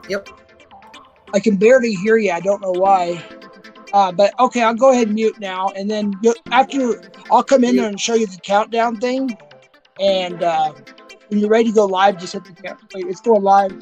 Yep. I can barely hear you. I don't know why. But okay, I'll go ahead and mute now, and then after I'll come in there and show you the countdown thing. And when you're ready to go live, just hit the count. Wait, it's going live.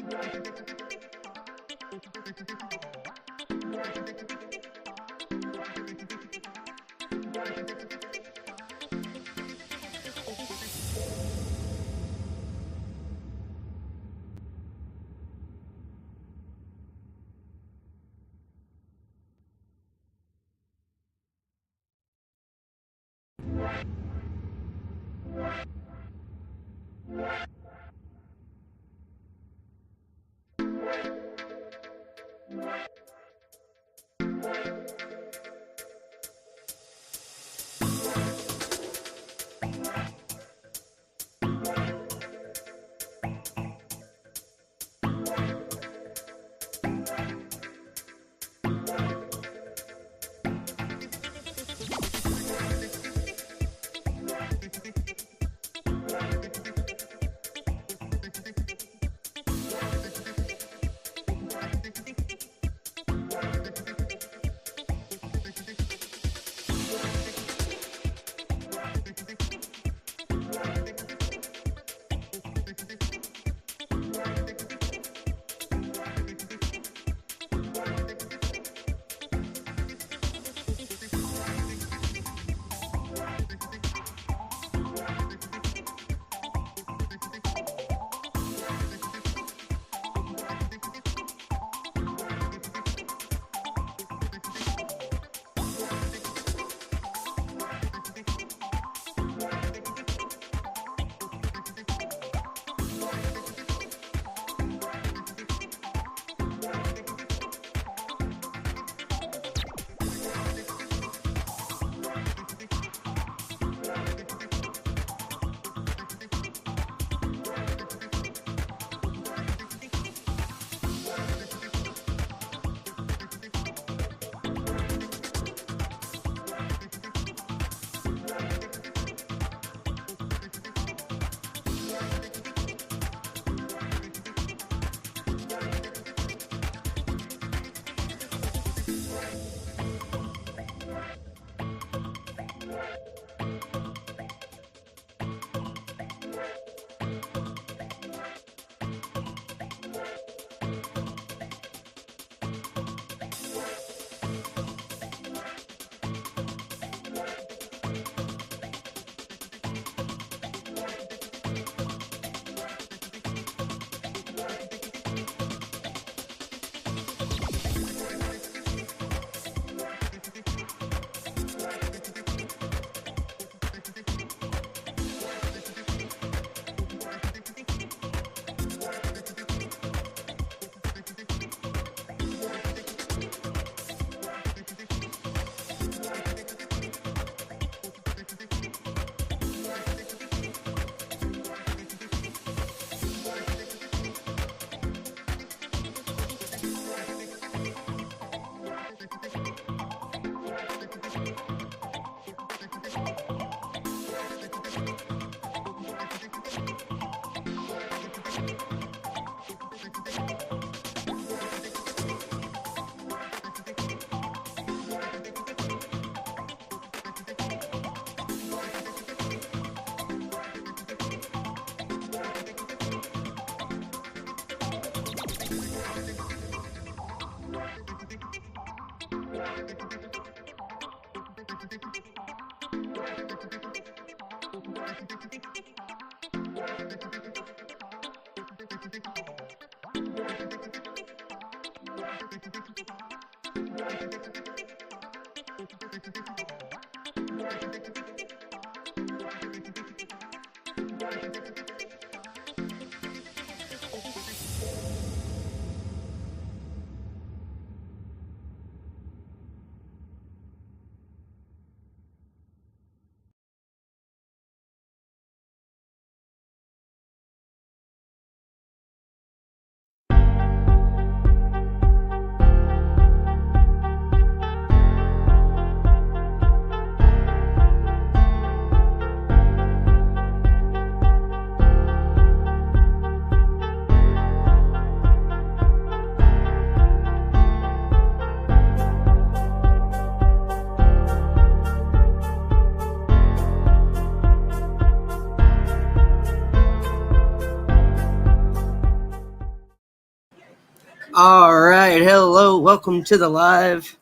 All right, hello, welcome to the live.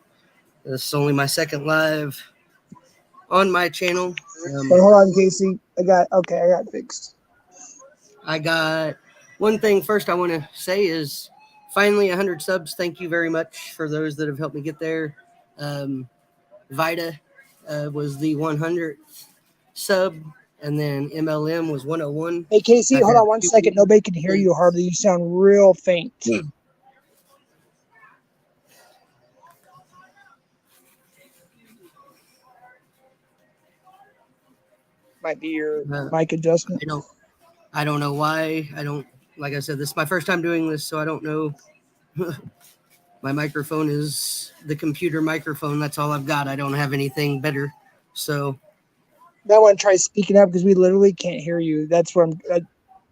This is only my second live on my channel. But hold on, Casey. I got it fixed. I got one thing first I want to say is finally 100 subs. Thank you very much for those that have helped me get there. Vita was the 100th sub, and then MLM was 101. Hey, Casey, I've hold had on one two second. Nobody can hear you hardly. You sound real faint. Might be your mic adjustment. I don't know why. Like I said, this is my first time doing this, so I don't know. My microphone is the computer microphone. That's all I've got. I don't have anything better. So That one try speaking up because we literally can't hear you. That's where I'm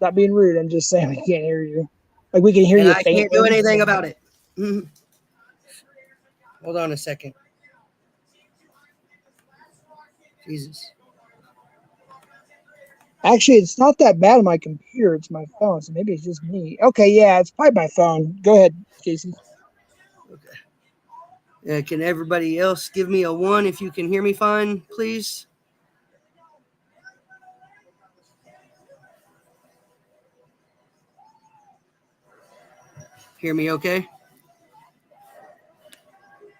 not being rude. I'm just saying we can't hear you. Like we can hear and you I can't do faintly. anything about it. Hold on a second. Jesus. Actually, it's not that bad on my computer. It's my phone, so maybe it's just me. Okay, yeah, it's probably my phone. Go ahead, Casey. Okay. Can everybody else give me a 1 if you can hear me fine, please? Hear me okay?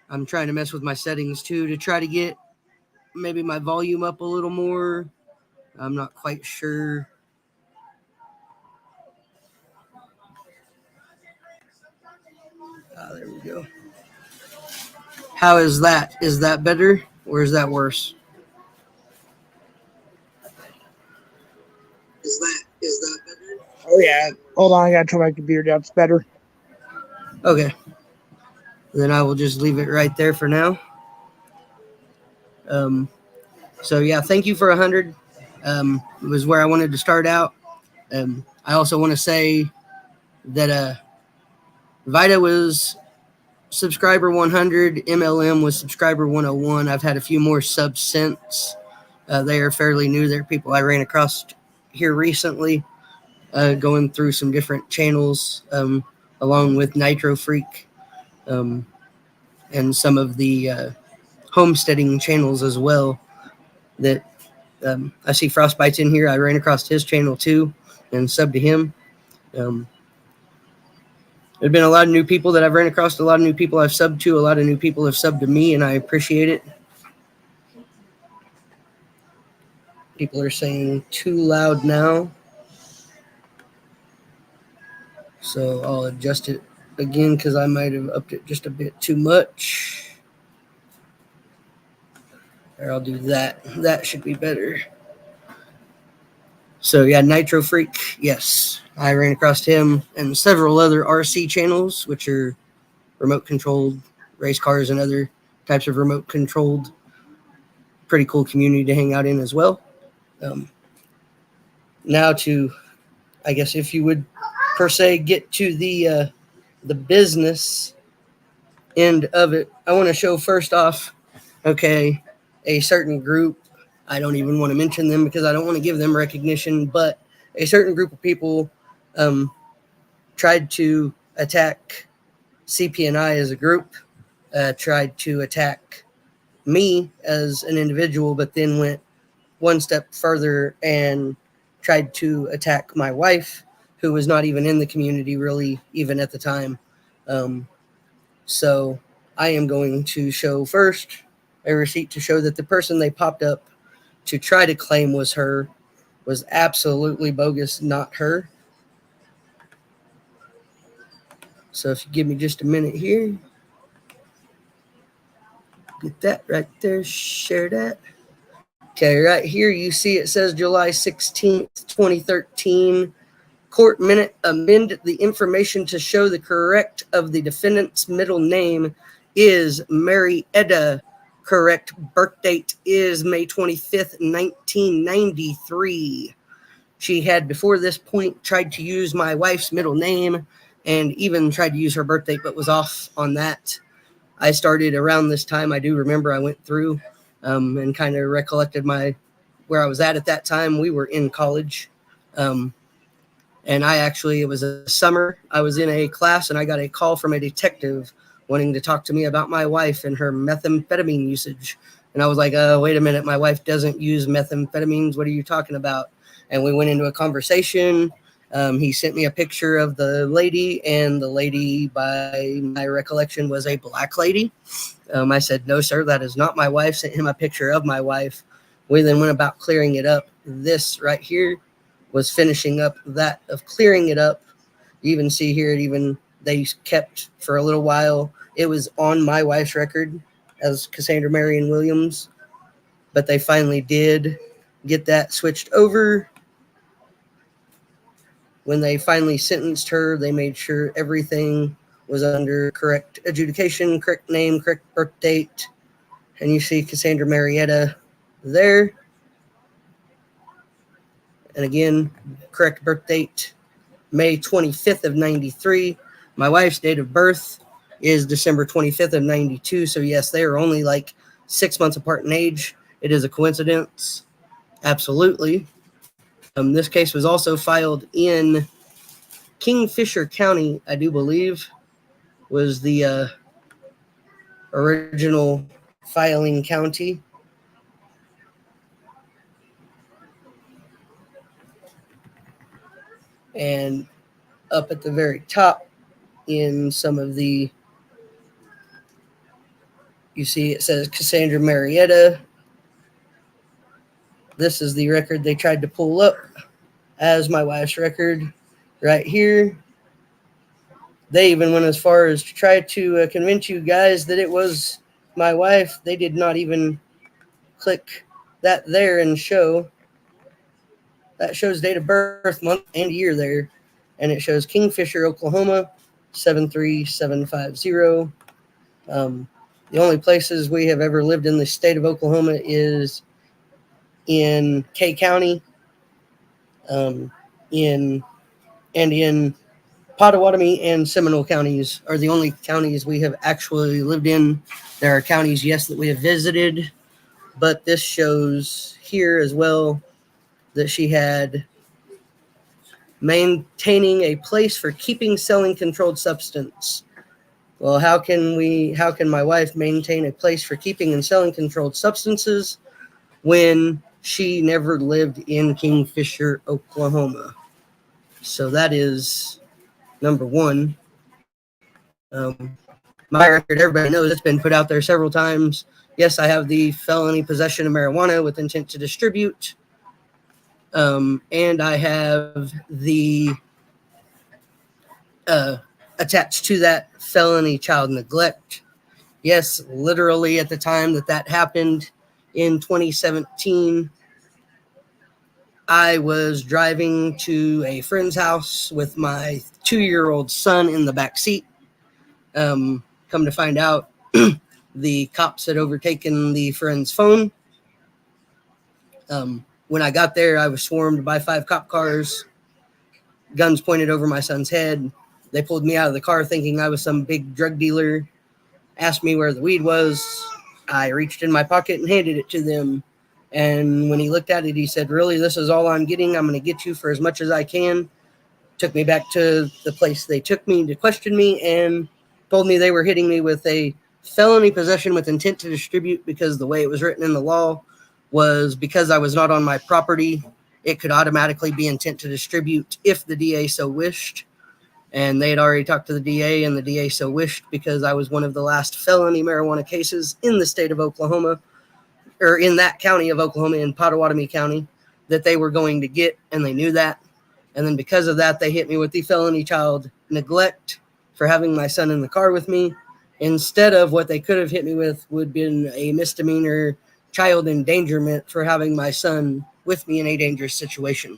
I'm trying to mess with my settings too to try to get maybe my volume up a little more. I'm not quite sure. There we go. How is that? Is that better or is that worse? Is that better? Oh yeah. Hold on, I gotta turn my computer down. It's better. Okay. Then I will just leave it right there for now. So yeah, thank you for 100. It was where I wanted to start out. I also want to say that Vita was subscriber 100, MLM was subscriber 101. I've had a few more subs since. They are fairly new. They're people I ran across here recently, going through some different channels, along with Nitro Freak, and some of the homesteading channels as well. That I see Frostbite's in here. I ran across his channel too and subbed to him. There's been a lot of new people that I've ran across, a lot of new people I've subbed to, a lot of new people have subbed to me, and I appreciate it. People are saying too loud now. So I'll adjust it again because I might have upped it just a bit too much. Or I'll do that. That should be better. So yeah, Nitro Freak, yes. I ran across him and several other RC channels, which are remote controlled race cars and other types of remote controlled. Pretty cool community to hang out in as well. Now to, I guess if you would per se get to the business end of it, I want to show first off, okay, a certain group. I don't even want to mention them because I don't want to give them recognition, but a certain group of people tried to attack CP&I as a group, tried to attack me as an individual, but then went one step further and tried to attack my wife, who was not even in the community really, even at the time. So I am going to show first a receipt to show that the person they popped up to try to claim was her was absolutely bogus, not her. So if you give me just a minute here, get that right there, share that. Okay, right here you see it says July 16th, 2013. Court minute, amend the information to show the correct of the defendant's middle name is Mary Edda. Correct birth date is May 25th, 1993. She had before this point tried to use my wife's middle name and even tried to use her birth date, but was off on that. I started around this time. I do remember I went through and kind of recollected where I was at that time. We were in college. And it was a summer. I was in a class and I got a call from a detective wanting to talk to me about my wife and her methamphetamine usage. And I was like, wait a minute, my wife doesn't use methamphetamines. What are you talking about? And we went into a conversation. He sent me a picture of the lady, and the lady, by my recollection, was a black lady. I said, no, sir, that is not my wife. Sent him a picture of my wife. We then went about clearing it up. This right here was finishing up that of clearing it up. You even see here, they kept for a little while. It was on my wife's record as Cassandra Marion Williams, but they finally did get that switched over. When they finally sentenced her, they made sure everything was under correct adjudication, correct name, correct birth date. And you see Cassandra Marietta there. And again, correct birth date, May 25th of 93. My wife's date of birth is December 25th of 92. So yes, they are only like 6 months apart in age. It is a coincidence. Absolutely. This case was also filed in Kingfisher County, I do believe, was the original filing county. And up at the very top in some of the, you see it says Cassandra Marietta. This is the record they tried to pull up as my wife's record right here. They even went as far as to try to convince you guys that it was my wife. They did not even click that there and show. That shows date of birth, month, and year there. And it shows Kingfisher, Oklahoma, 73750. The only places we have ever lived in the state of Oklahoma is in Kay County, in Pottawatomie and Seminole counties are the only counties we have actually lived in. There are counties, yes, that we have visited, but this shows here as well that she had maintaining a place for keeping, selling controlled substance. Well, how can my wife maintain a place for keeping and selling controlled substances when she never lived in Kingfisher, Oklahoma? So that is number one. My record, everybody knows, it's been put out there several times. Yes, I have the felony possession of marijuana with intent to distribute. And I have the attached to that felony child neglect. Yes, literally at the time that happened in 2017, I was driving to a friend's house with my 2-year-old son in the back seat. Come to find out, the cops had overtaken the friend's phone. When I got there, I was swarmed by 5 cop cars, guns pointed over my son's head. They pulled me out of the car thinking I was some big drug dealer, asked me where the weed was. I reached in my pocket and handed it to them. And when he looked at it, he said, really, this is all I'm getting? I'm going to get you for as much as I can. Took me back to the place they took me to question me and told me they were hitting me with a felony possession with intent to distribute, because the way it was written in the law was because I was not on my property, it could automatically be intent to distribute if the DA so wished. And they had already talked to the DA, and the DA so wished, because I was one of the last felony marijuana cases in the state of Oklahoma, or in that county of Oklahoma, in Pottawatomie County, that they were going to get, and they knew that. And then because of that, they hit me with the felony child neglect for having my son in the car with me, instead of what they could have hit me with would have been a misdemeanor child endangerment for having my son with me in a dangerous situation.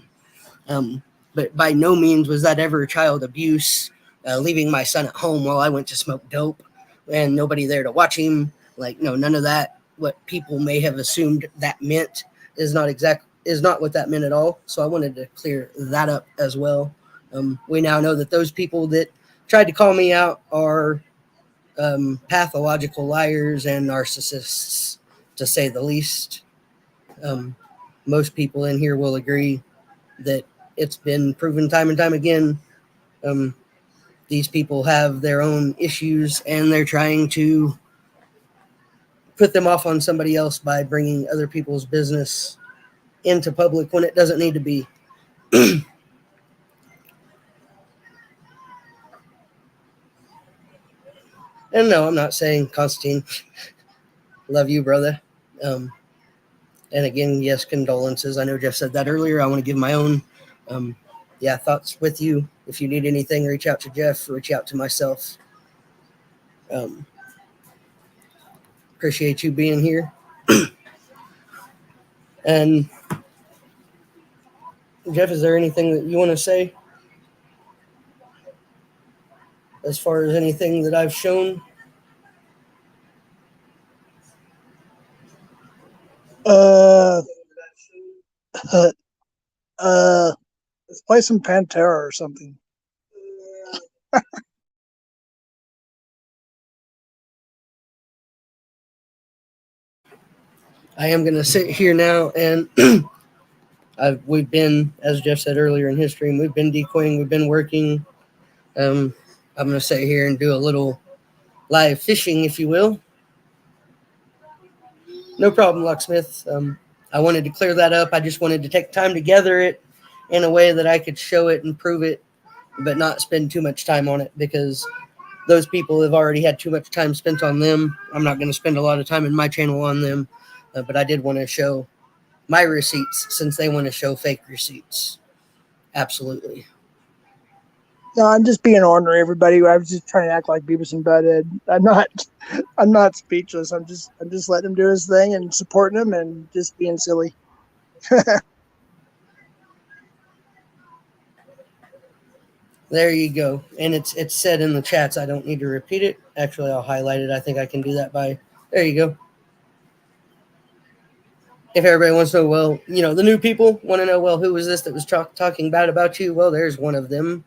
But by no means was that ever child abuse, leaving my son at home while I went to smoke dope and nobody there to watch him. Like, no, none of that. What people may have assumed that meant is not what that meant at all. So I wanted to clear that up as well. We now know that those people that tried to call me out are pathological liars and narcissists, to say the least. Most people in here will agree that it's been proven time and time again. Um, these people have their own issues, and they're trying to put them off on somebody else by bringing other people's business into public when it doesn't need to be. And no, I'm not saying Constantine, love you, brother. Um, and again, yes, condolences. I know Jeff said that earlier. I want to give my own, um, thoughts with you. If you need anything, reach out to Jeff, reach out to myself. Um, appreciate you being here. And Jeff, is there anything that you want to say as far as anything that I've shown? Uh, let's play some Pantera or something. I am going to sit here now, and we've been, as Jeff said earlier in his stream, we've been decoying, we've been working. I'm going to sit here and do a little live fishing, if you will. No problem, Locksmith. I wanted to clear that up. I just wanted to take time to gather it in a way that I could show it and prove it, but not spend too much time on it, because those people have already had too much time spent on them. I'm not going to spend a lot of time in my channel on them, but I did want to show my receipts since they want to show fake receipts. Absolutely. No, I'm just being ornery, everybody. I was just trying to act like Beavis and Butthead. I'm not speechless. I'm just letting him do his thing and supporting him and just being silly. There you go. And it's said in the chats. I don't need to repeat it. Actually, I'll highlight it. I think I can do that by, there you go. If everybody wants to know, well, the new people want to know, well, who was this that was talking bad about you? Well, there's one of them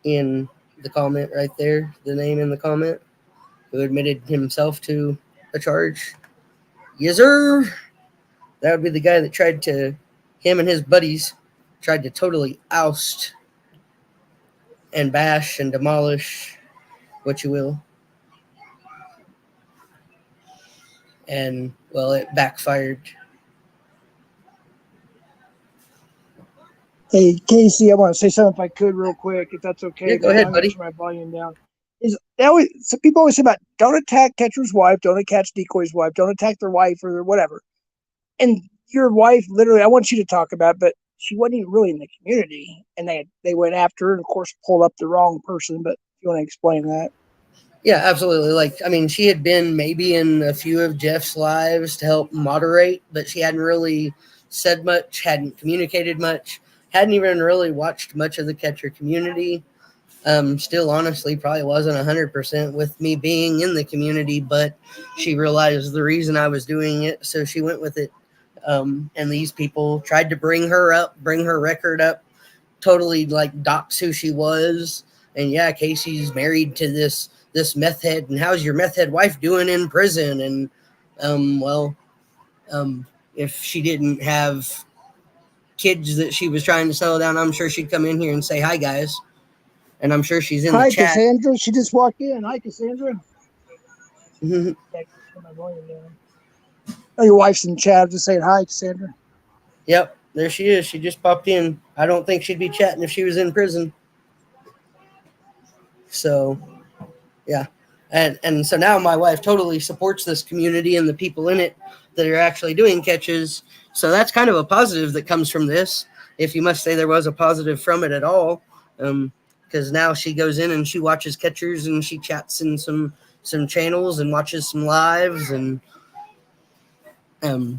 in the comment right there, the name in the comment, who admitted himself to a charge. Yes, sir. That would be the guy that him and his buddies tried to totally oust and bash and demolish, what you will. And, well, it backfired. Hey, Casey, I want to say something if I could real quick, if that's okay. Yeah, go I'm ahead, going to buddy. turn my volume down. Some people always say about don't attack catcher's wife, don't attack decoy's wife, don't attack their wife or whatever. And your wife, literally, I want you to talk about, but she wasn't even really in the community, and they went after her, and of course pulled up the wrong person. But if you want to explain that? Yeah, absolutely. Like, I mean, she had been maybe in a few of Jeff's lives to help moderate, but she hadn't really said much, hadn't communicated much, hadn't even really watched much of the catcher community. Still, honestly, probably wasn't 100% with me being in the community, but she realized the reason I was doing it, so she went with it. And these people tried to bring her up, bring her record up, totally like dox who she was. And yeah, Casey's married to this meth head, and how's your meth head wife doing in prison? And well, if she didn't have kids that she was trying to settle down, I'm sure she'd come in here and say hi, guys. And I'm sure she's in the Hi, chat. Cassandra. She just walked in. Hi, Cassandra. Yep, Turn my volume down. Oh, your wife's in chat. Just saying hi, Cassandra. there she is. She just popped in. I don't think she'd be chatting if she was in prison. So, yeah. And so now my wife totally supports this community and the people in it that are actually doing catches. So that's kind of a positive that comes from this, if you must say there was a positive from it at all. Because now she goes in and she watches catchers and she chats in some channels and watches some lives, and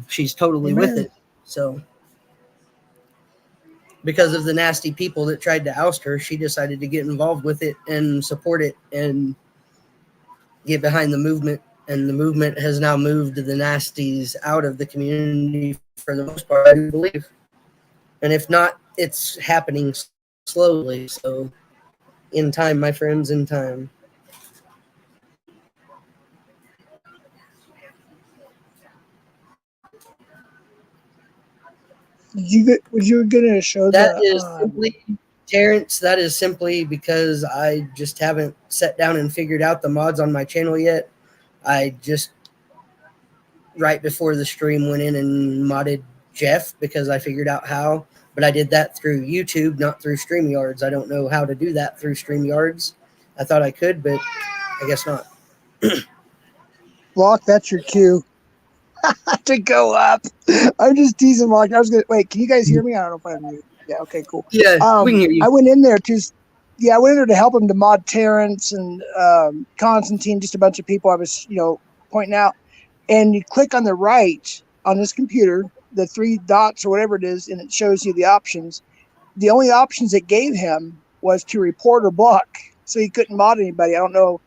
she's totally with it. So because of the nasty people that tried to oust her, she decided to get involved with it and support it and get behind the movement. And the movement has now moved the nasties out of the community for the most part, I do believe. And if not, it's happening slowly. So in time, my friends, in time. Was you gonna show That the is simply, Terrence, that is simply because I just haven't sat down and figured out the mods on my channel yet. I just, right before the stream, went in and modded Jeff because I figured out how, but I did that through YouTube, not through StreamYards. I don't know how to do that through StreamYards. I thought I could, but I guess not. Block? That's your cue to go up. I'm just teasing Block. I was gonna wait. Can you guys hear me? I don't know if I'm muted. Yeah. Okay. Cool. Yeah, we can hear you. I went in there to. Yeah, I went in there to help him to mod Terrence and Constantine, just a bunch of people I was, pointing out. And you click on the right on this computer, the three dots or whatever it is, and it shows you the options. The only options it gave him was to report or block, so he couldn't mod anybody. I don't know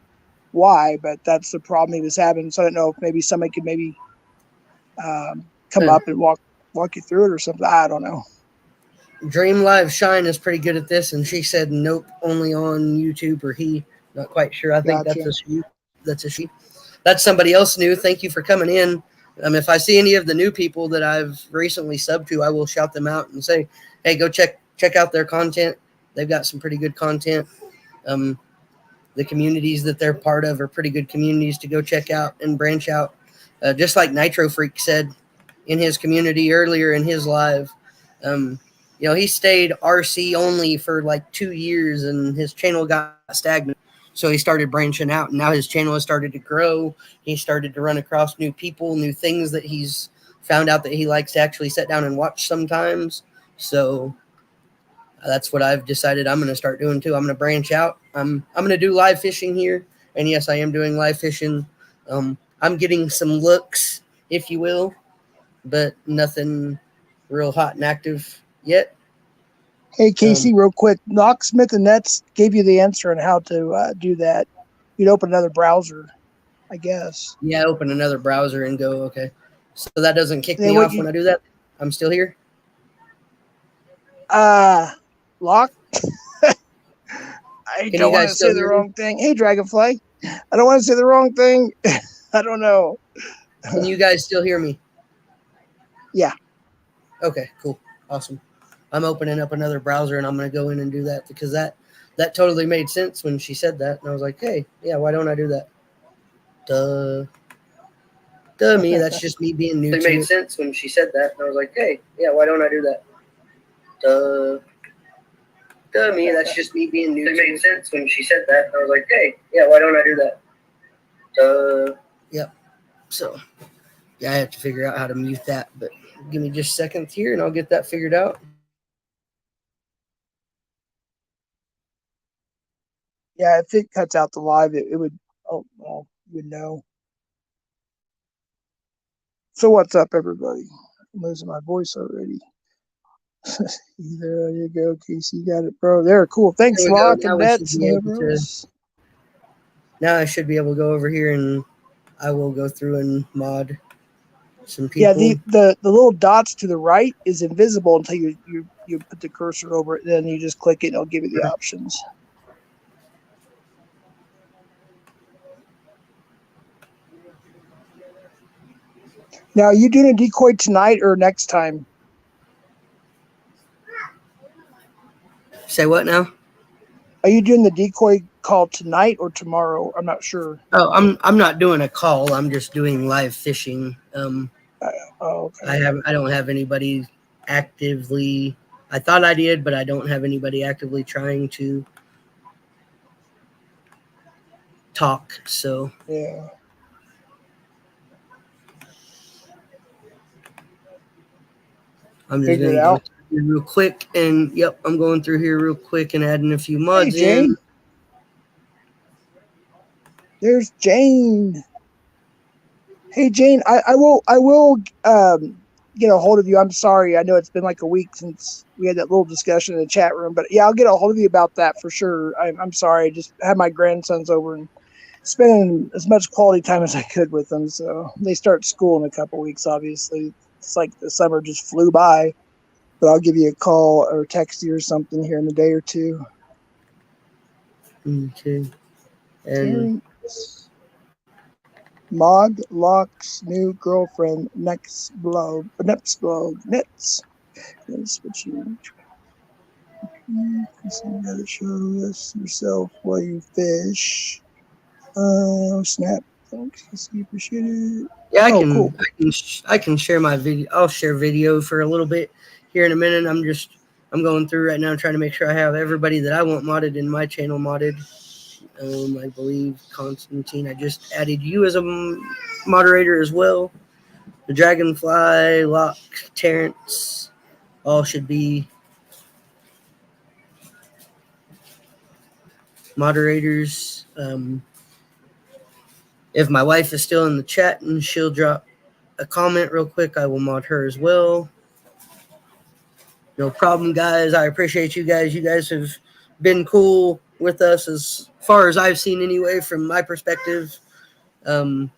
why, but that's the problem he was having. So I don't know if maybe somebody could come Uh, up and walk you through it or something. I don't know. Dream Live Shine is pretty good at this, and she said nope, only on YouTube, or he. Not quite sure. I think Gotcha. that's a she. That's a she. That's somebody else new. Thank you for coming in. If I see any of the new people that I've recently subbed to, I will shout them out and say, "Hey, go check out their content. They've got some pretty good content. Um, the communities that they're part of are pretty good communities to go check out and branch out. Just like Nitro Freak said in his community earlier in his live, he stayed RC only for like 2 years, and his channel got stagnant. So he started branching out, and now his channel has started to grow. He started to run across new people, new things that he's found out that he likes to actually sit down and watch sometimes. So that's what I've decided I'm going to start doing too. I'm going to branch out. I'm going to do live fishing here, and yes, I am doing live fishing. I'm getting some looks, if you will, but nothing real hot and active yet. Hey, Casey, real quick. Locksmith and Nets gave you the answer on how to do that. You'd open another browser, I guess. Yeah, open another browser and go, okay. So that doesn't kick And then me what off you when I do that? I'm still here? lock? I Can you don't want to guys still say the hear me? wrong thing. Hey, Dragonfly. I don't want to say the wrong thing. I don't know. Can you guys still hear me? Yeah. Okay, cool. Awesome. I'm opening up another browser, and I'm going to go in and do that because that totally made sense when she said that. And I was like, hey, yeah, why don't I do that? Duh. Duh me. That's just me being new to it. It made sense when she said that. And I was like, hey, yeah, why don't I do that? Duh. Duh me. That's just me being new to it. It made sense when she said that. And I was like, hey, yeah, why don't I do that? Duh. Yep. So, yeah, I have to figure out how to mute that. But give me just seconds here, and I'll get that figured out. Yeah, if it cuts out the live, it would. Oh, well, you would know. So what's up, everybody? I'm losing my voice already. There you go, Casey. You got it, bro. There, cool. Thanks, There we go. Lock Now and we should Nets and be able whoever to. else. Now I should be able to go over here, and I will go through and mod some Yeah, people. the little dots to the right is invisible until you put the cursor over it. Then you just click it, and it'll give you the options. Now, are you doing a decoy tonight or next time? Say what now? Are you doing the decoy call tonight or tomorrow? I'm not sure. Oh, I'm not doing a call. I'm just doing live fishing. Okay. I don't have anybody actively. I thought I did, but I don't have anybody actively trying to talk. So Yeah. I'm just Figure it gonna go out. through real quick, and yep, I'm going through here real quick and adding a few Hey, mods in. Jane. There's Jane. Hey, Jane. I will get a hold of you. I'm sorry. I know it's been like a week since we had that little discussion in the chat room, but yeah, I'll get a hold of you about that for sure. I'm sorry. I just had my grandsons over and spending as much quality time as I could with them. So they start school in a couple weeks. Obviously, it's like the summer just flew by. But I'll give you a call or text you or something here in a day or two. Okay. And Terrence Mod Lock's new girlfriend next blog Nets. That's what you gotta show us yourself while you fish. Snap. Thanks. You appreciate it. Yeah, Oh, cool. I can share my video. I'll share video for a little bit here in a minute. I'm going through right now trying to make sure I have everybody that I want modded in my channel modded. I believe Constantine. I just added you as a moderator as well. The Dragonfly, Locke, Terrence, all should be moderators. If my wife is still in the chat and she'll drop a comment real quick, I will mod her as well. No problem, guys. I appreciate you guys. You guys have been cool with us as far as I've seen anyway, from my perspective, the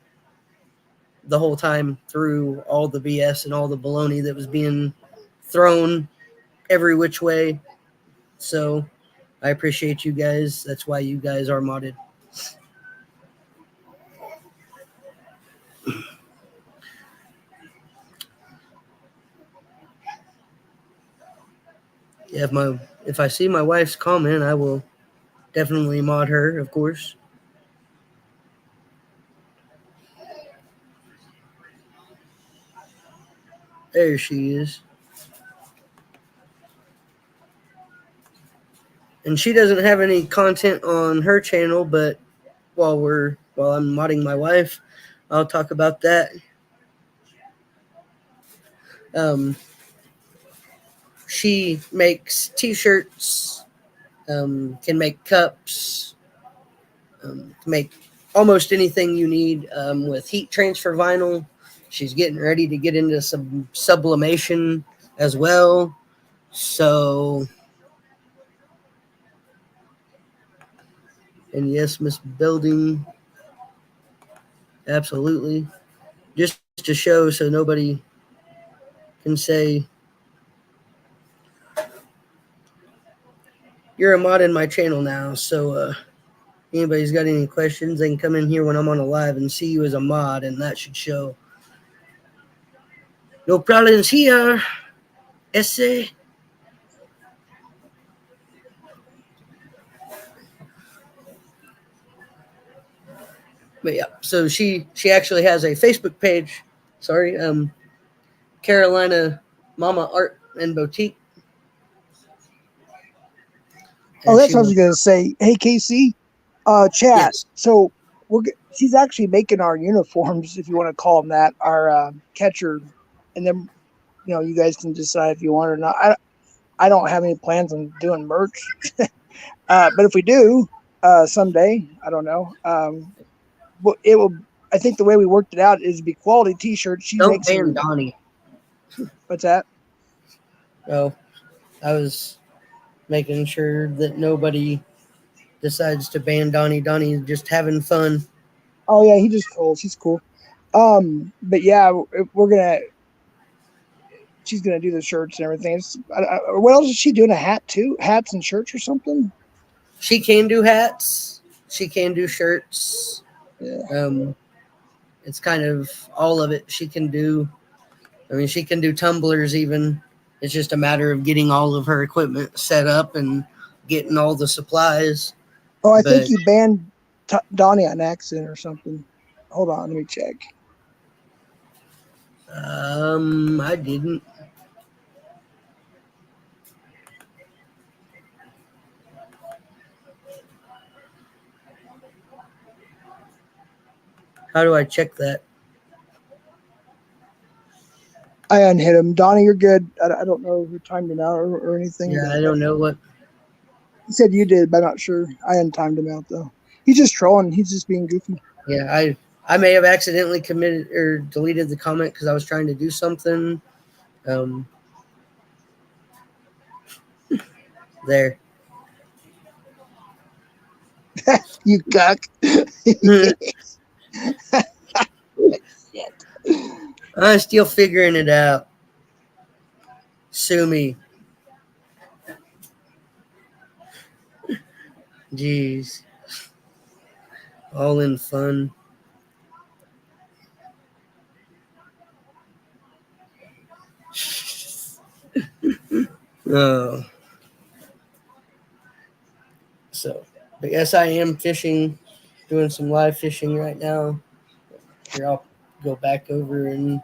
whole time through all the BS and all the baloney that was being thrown every which way. So I appreciate you guys. That's why you guys are modded. Yeah, if I see my wife's comment, I will definitely mod her, of course. There she is. And she doesn't have any content on her channel, but while I'm modding my wife, I'll talk about that. She makes t-shirts, can make cups, can make almost anything you need with heat transfer vinyl. She's getting ready to get into some sublimation as well. So, and yes, Miss Building, absolutely. Just to show so nobody can say you're a mod in my channel now. So anybody's got any questions, they can come in here when I'm on a live and see you as a mod, and that should show. No problems here. Essay. But yeah, so she actually has a Facebook page. Sorry, Carolina Mama Art and Boutique. Oh, And that's she what I was will. gonna say. Hey, Casey, chat. Yes, So she's actually making our uniforms, if you want to call them that, our catcher, and then you guys can decide if you want it or not. I don't have any plans on doing merch, but if we do someday, I don't know. But it will. I think the way we worked it out is be quality T-shirts. She don't makes ban them. Donnie. What's that? Oh, I was making sure that nobody decides to ban Donnie. Donnie's just having fun. Oh yeah, he just trolls. He's cool. But yeah, we're gonna. She's gonna do the shirts and everything. What else is she doing? A hat too? Hats and shirts or something? She can do hats. She can do shirts. Yeah. It's kind of all of it she can do. I mean, she can do tumblers even. It's just a matter of getting all of her equipment set up and getting all the supplies. Oh, I think But you banned Donnie on accident or something. Hold on, let me check. I didn't. How do I check that? I unhit him. Donnie, you're good. I don't know who timed him out or anything, Yeah, but I don't know what. he said you did, but I'm not sure. I untimed him out though. He's just trolling. He's just being goofy. Yeah, I may have accidentally committed or deleted the comment because I was trying to do something. Um, there. You cuck. Shit. I'm still figuring it out. Sue me. Jeez. All in fun. Uh, so, but yes, I am fishing, doing some live fishing right now. Here, I'll go back over and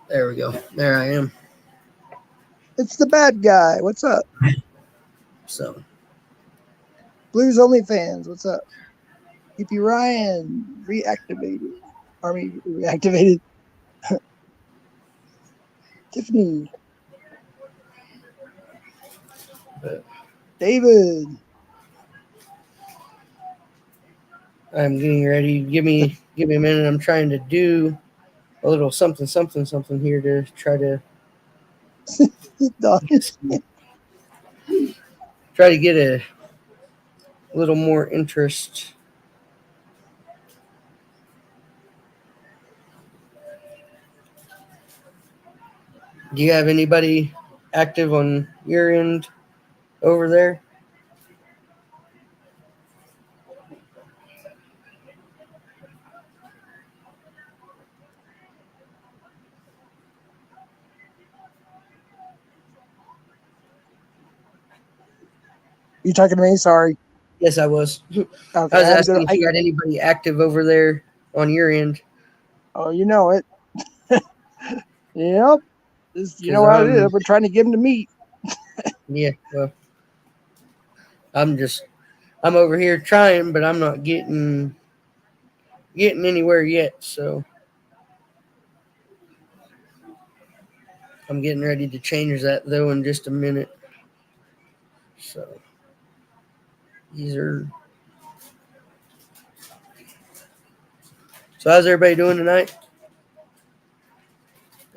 there we go. There I am. It's the bad guy. What's up? So, Blues Only fans. What's up? EP Ryan reactivated. Army reactivated. Tiffany. but David. I'm getting ready. Give me a minute. I'm trying to do a little something here to try to Don. try to get a little more interest. Do you have anybody active on your end over there? You talking to me? Sorry. Yes, I was. I Okay, I was had to go. asking if you had anybody active over there on your end, Oh, you know it. Yep. You because know how it is. We're trying to give him to meet. yeah, well, I'm just I'm over here trying, but I'm not getting anywhere yet. So I'm getting ready to change that though in just a minute. So these are. So how's everybody doing tonight?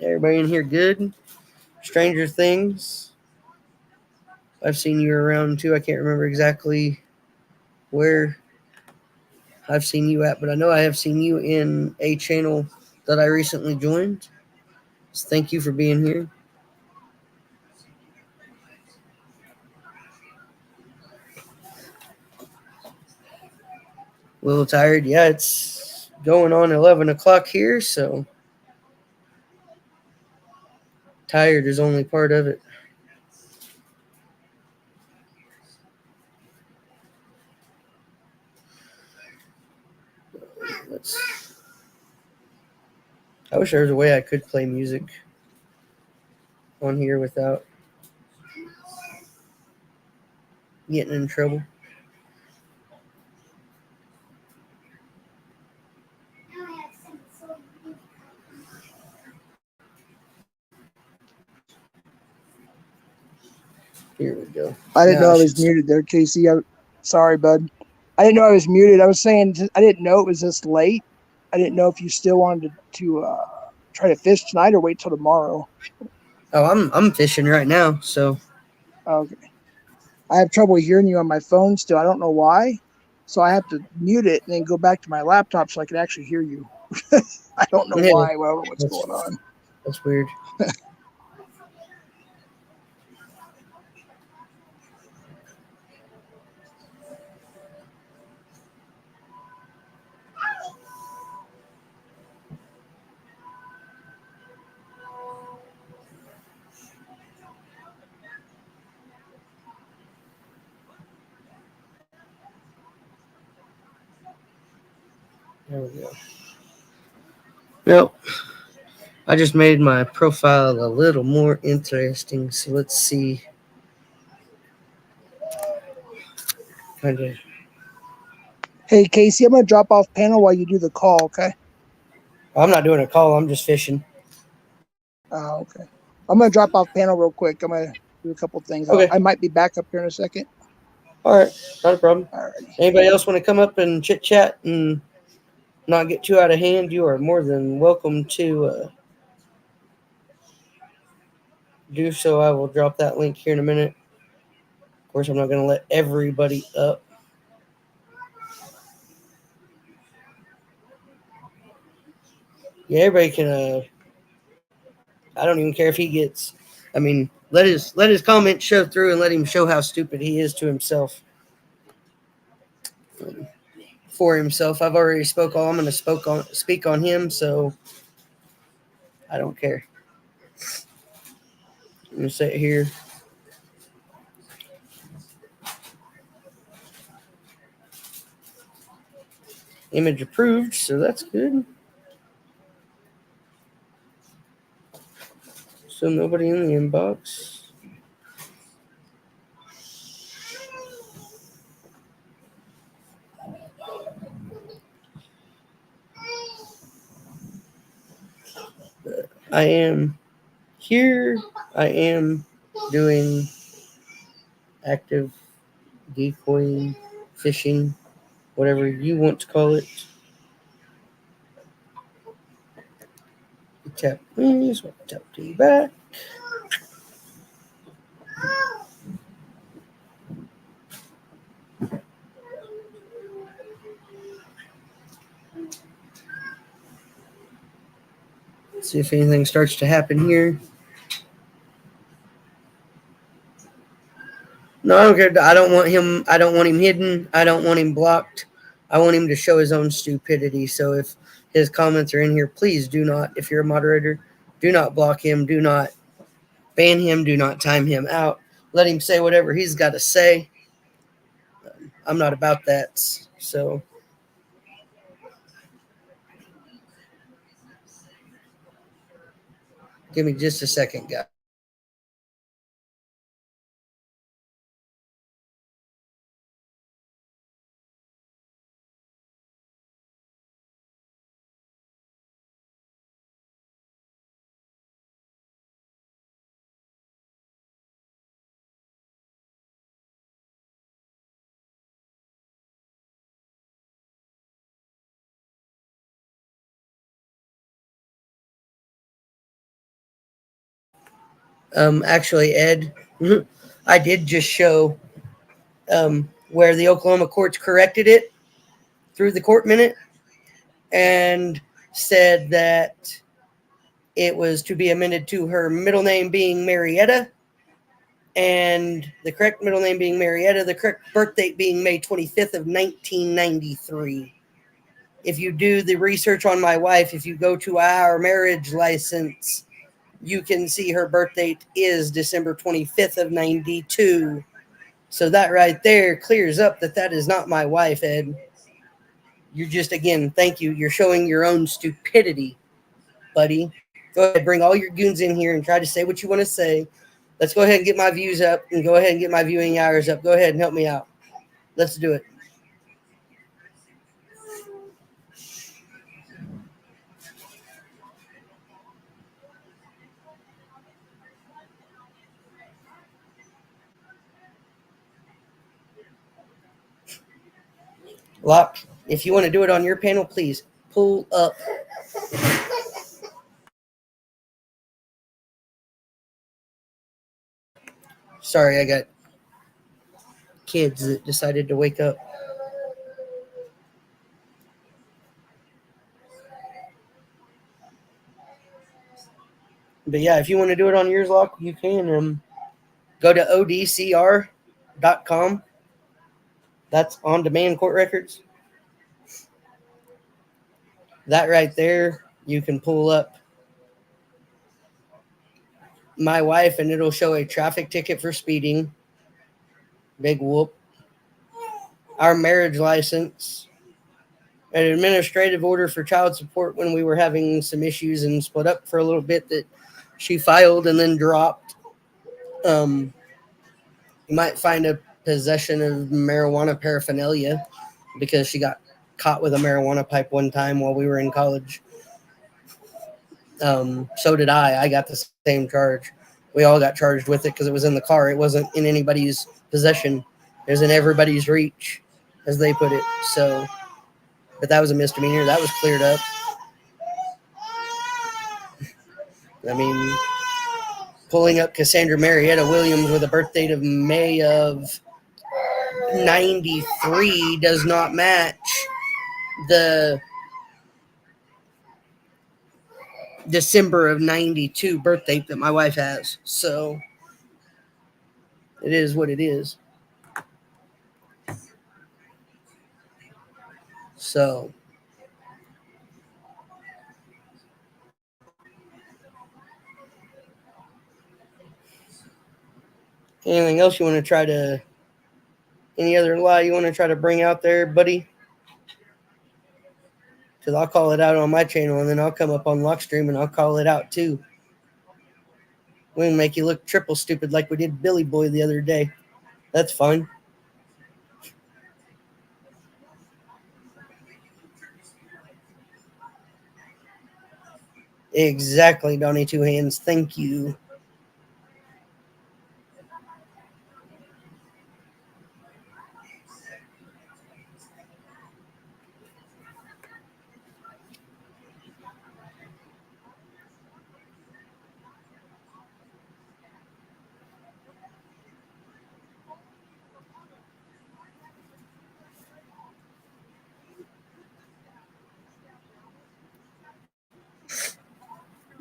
Everybody in here good? Stranger Things. I've seen you around too. I can't remember exactly where I've seen you at, but I know I have seen you in a channel that I recently joined. So thank you for being here. A little tired. Yeah, it's going on 11 o'clock here, so tired is only part of it. Let's, I wish there was a way I could play music on here without getting in trouble. Here we go. I didn't Now know I I should was start. muted there, Casey. Sorry, bud. I didn't know I was muted. I was saying I didn't know it was this late. I didn't know if you still wanted to try to fish tonight or wait till tomorrow. Oh, I'm fishing right now, so Okay. I have trouble hearing you on my phone still. I don't know why. So I have to mute it and then go back to my laptop so I can actually hear you. I don't know yeah, why. I don't know what's that's going on. that's weird. There we go. Nope. I just made my profile a little more interesting. So let's see. Kind of. Hey, Casey, I'm going to drop off panel while you do the call, okay? I'm not doing a call. I'm just fishing. Oh, okay. I'm going to drop off panel real quick. I'm going to do a couple things. Okay. I might be back up here in a second. All right. Not a problem. All righty. Anybody else want to come up and chit chat and not get too out of hand? You are more than welcome to do so. I will drop that link here in a minute. Of course, I'm not going to let everybody up. Yeah, everybody can. I don't even care if he gets. I mean, let his comments show through and let him show how stupid he is to himself. For himself, I've already spoke all I'm going to speak on him, so I don't care. I'm gonna say it here. Image approved, so that's good. So nobody in the inbox. I am here. I am doing active decoying, fishing, whatever you want to call it. Tap me, so I tap to you back. See if anything starts to happen here. No, I don't care. I don't want him. I don't want him hidden. I don't want him blocked. I want him to show his own stupidity. So if his comments are in here, please do not. If you're a moderator, do not block him. Do not ban him. Do not time him out. Let him say whatever he's got to say. I'm not about that. So give me just a second, guys. Actually, Ed, I did just show where the Oklahoma courts corrected it through the court minute and said that it was to be amended to her middle name being Marietta, and the correct middle name being Marietta, the correct birth date being May 25th of 1993. If you do the research on my wife, if you go to our marriage license, you can see her birth date is December 25th of 92. So that right there clears up that that is not my wife, Ed. You're just, again, thank you. You're showing your own stupidity, buddy. Go ahead, bring all your goons in here and try to say what you want to say. Let's go ahead and get my views up and go ahead and get my viewing hours up. Go ahead and help me out. Let's do it. Lock, if you want to do it on your panel, please pull up. Sorry, I got kids that decided to wake up. But yeah, if you want to do it on yours, Lock, you can. Go to odcr.com. That's on demand court records. That right there, you can pull up my wife and it'll show a traffic ticket for speeding. Big whoop. Our marriage license. An administrative order for child support when we were having some issues and split up for a little bit that she filed and then dropped. You might find a possession of marijuana paraphernalia because she got caught with a marijuana pipe one time while we were in college. So did I. I got the same charge. We all got charged with it because it was in the car. It wasn't in anybody's possession. It was in everybody's reach, as they put it. So, but that was a misdemeanor. That was cleared up. I mean, pulling up Cassandra Marietta Williams with a birth date of May of 93 does not match the December of 92 birth date that my wife has. So it is what it is. So Anything else you want to try to? Any other lie you want to try to bring out there, buddy? Because I'll call it out on my channel, and then I'll come up on Lockstream and I'll call it out too. We can make you look triple stupid like we did Billy Boy the other day. That's fine. Exactly, Donnie Two Hands. Thank you.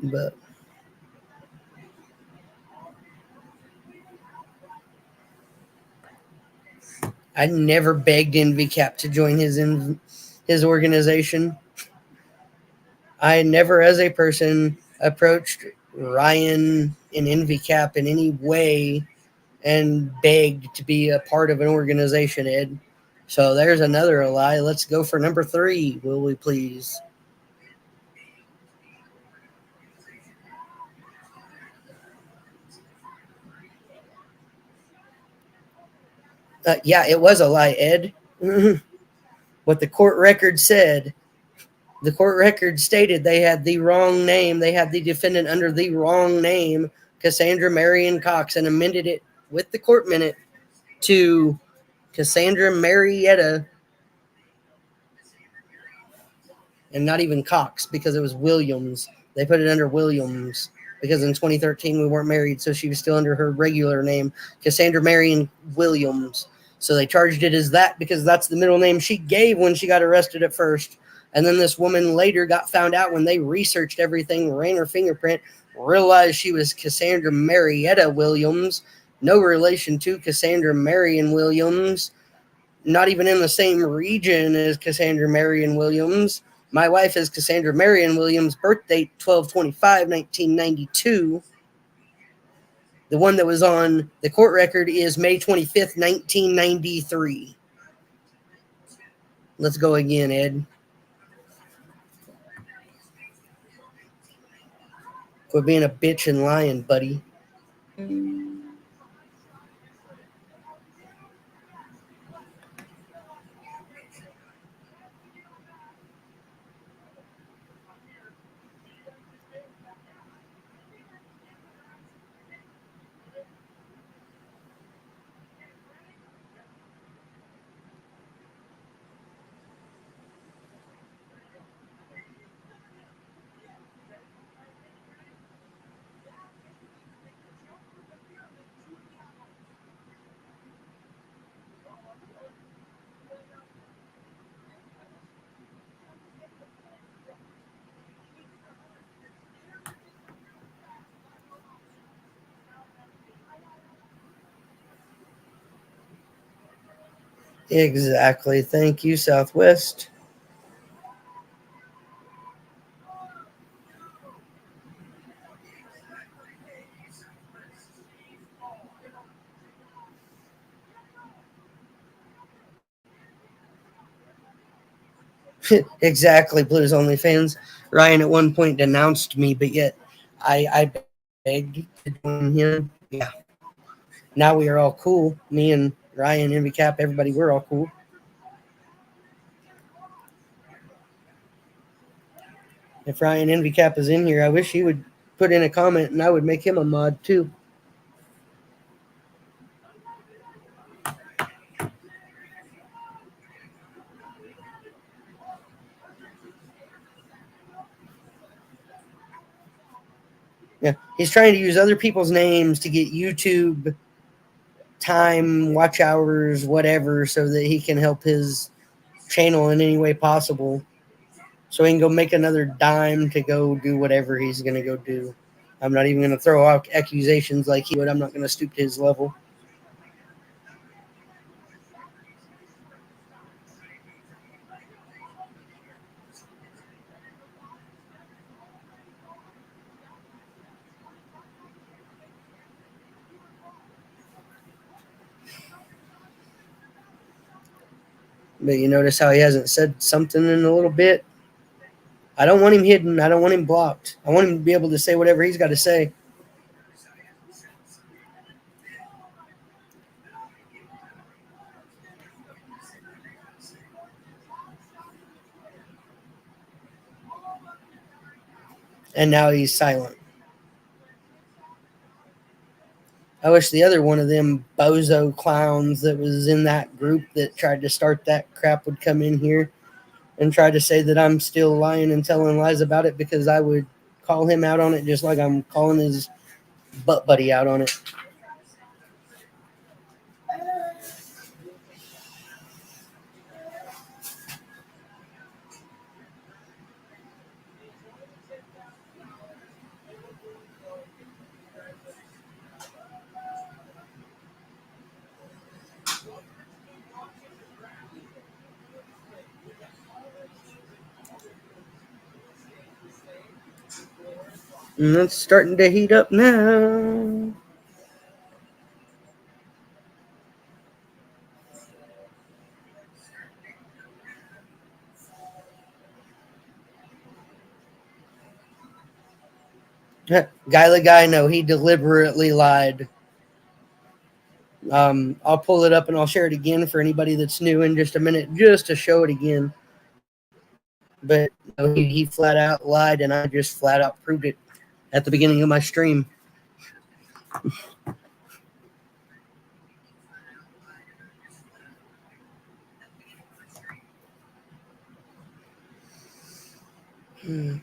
But I never begged NVCap to join his organization. I never, as a person, approached Ryan in NVCap in any way and begged to be a part of an organization, Ed. So there's another lie. Let's go for number 3, will we please? Yeah, it was a lie, Ed. What the court record said. The court record stated they had the wrong name. They had the defendant under the wrong name, Cassandra Marion Cox, and amended it with the court minute to Cassandra Marietta, and not even Cox, because it was Williams. They put it under Williams because in 2013 we weren't married, so she was still under her regular name, Cassandra Marion Williams. So they charged it as that because that's the middle name she gave when she got arrested at first. And then this woman later got found out when they researched everything, ran her fingerprint, realized she was Cassandra Marietta Williams, no relation to Cassandra Marion Williams, not even in the same region as Cassandra Marion Williams. My wife is Cassandra Marion Williams, birth date 12/25/1992. The one that was on the court record is May 25th, 1993. Let's go again, Ed. Quit being a bitch and lying, buddy. Exactly. Thank you, Southwest. Exactly, Blues Only fans. Ryan at one point denounced me, but yet I begged to join him. Yeah. Now we are all cool. Me and Ryan, Envy Cap, everybody, we're all cool. If Ryan Envy Cap is in here, I wish he would put in a comment and I would make him a mod too. Yeah, he's trying to use other people's names to get YouTube time, watch hours, whatever, so that he can help his channel in any way possible. So he can go make another dime to go do whatever he's going to go do. I'm not even going to throw out accusations like he would. I'm not going to stoop to his level. But you notice how he hasn't said something in a little bit? I don't want him hidden. I don't want him blocked. I want him to be able to say whatever he's got to say. And now he's silent. I wish the other one of them bozo clowns that was in that group that tried to start that crap would come in here and try to say that I'm still lying and telling lies about it, because I would call him out on it just like I'm calling his butt buddy out on it. And it's starting to heat up now. Guy, no, he deliberately lied. I'll pull it up and I'll share it again for anybody that's new in just a minute, just to show it again. But no, he flat out lied, and I just flat out proved it at the beginning of my stream. Okay.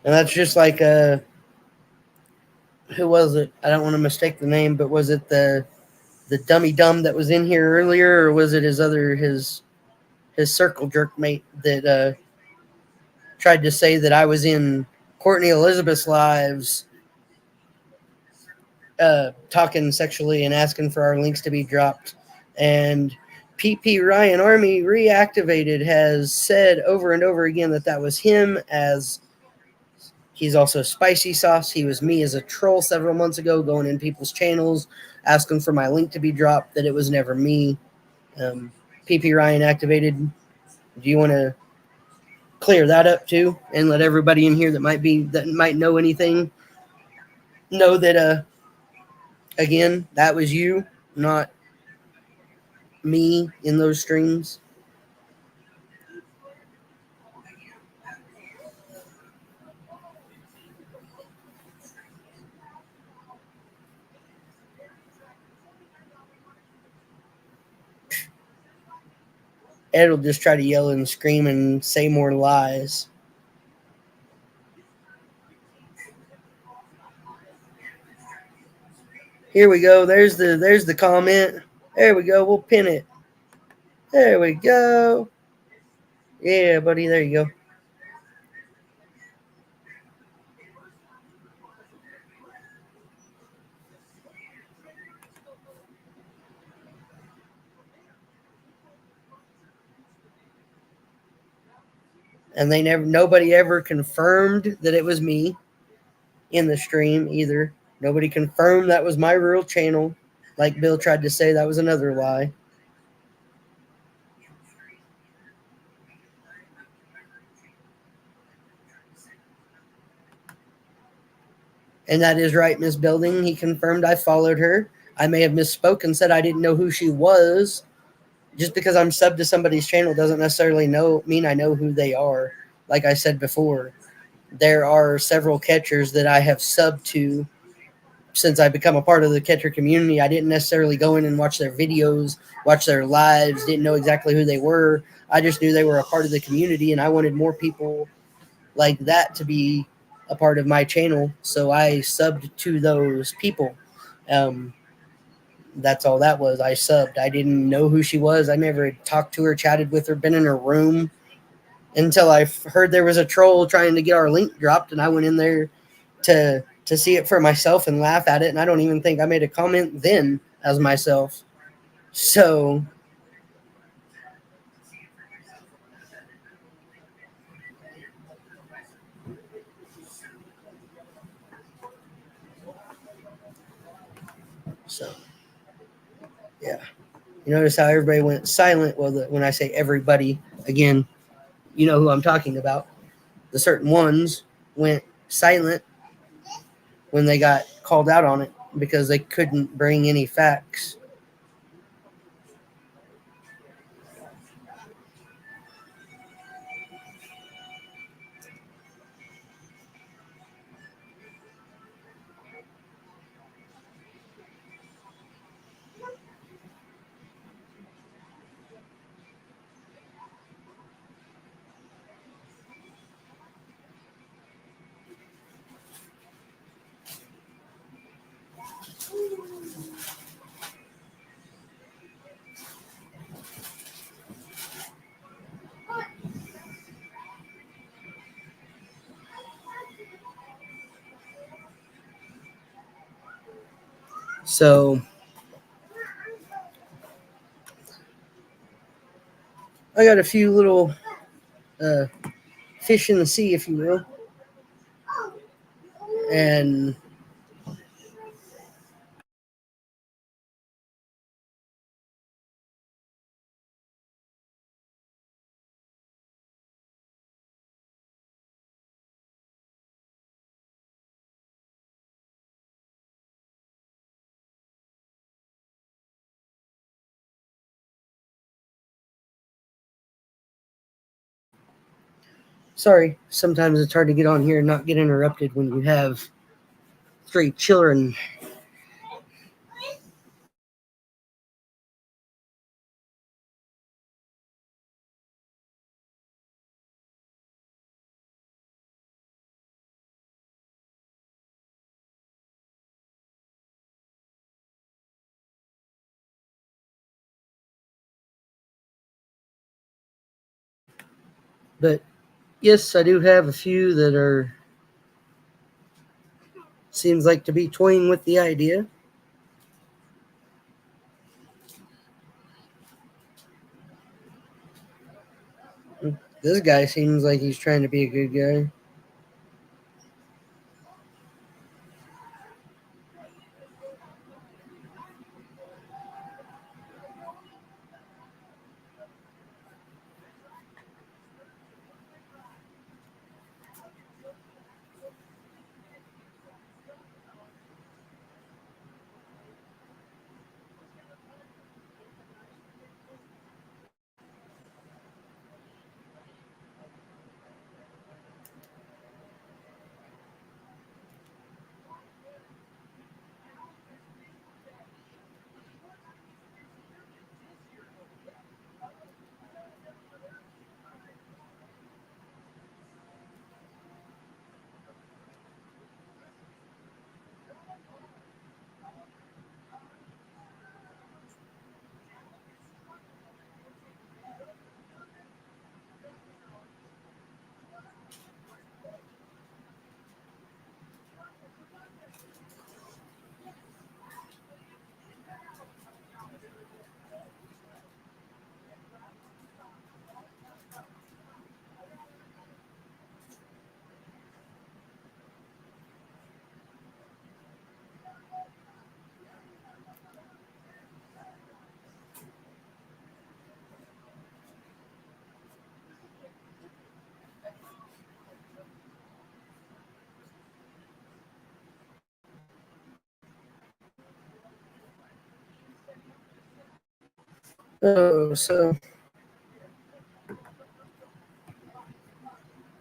And that's just like who was it? I don't want to mistake the name, but was it the dummy dumb that was in here earlier, or was it his circle jerk mate that tried to say that I was in Courtney Elizabeth's lives talking sexually and asking for our links to be dropped? And PP Ryan Army Reactivated has said over and over again that was him, as he's also Spicy Sauce. He was me as a troll several months ago, going in people's channels, asking for my link to be dropped, that it was never me. PP Ryan Activated, do you want to clear that up too, and let everybody in here that might know anything know that again, that was you, not me in those streams? Ed will just try to yell and scream and say more lies. Here we go. There's the comment. There we go. We'll pin it. There we go. Yeah, buddy. There you go. And nobody ever confirmed that it was me in the stream either. Nobody confirmed that was my real channel. Like Bill tried to say, that was another lie. And that is right, Miss Building. He confirmed I followed her. I may have misspoke and said I didn't know who she was. Just because I'm subbed to somebody's channel doesn't necessarily mean I know who they are. Like I said before, there are several catchers that I have subbed to since I become a part of the catcher community. I didn't necessarily go in and watch their videos, watch their lives, didn't know exactly who they were. I just knew they were a part of the community, and I wanted more people like that to be a part of my channel. So I subbed to those people. That's all that was. I subbed. I didn't know who she was. I never talked to her, chatted with her, been in her room until I heard there was a troll trying to get our link dropped, and I went in there to see it for myself and laugh at it. And I don't even think I made a comment then as myself. So So, yeah. You notice how everybody went silent? Well, when I say everybody, again, you know who I'm talking about. The certain ones went silent when they got called out on it because they couldn't bring any facts. So I got a few little uh, fish in the sea, if you will. And sorry, sometimes it's hard to get on here and not get interrupted when you have 3 children. But yes, I do have a few that are seems like to be toying with the idea. This guy seems like he's trying to be a good guy. Oh, so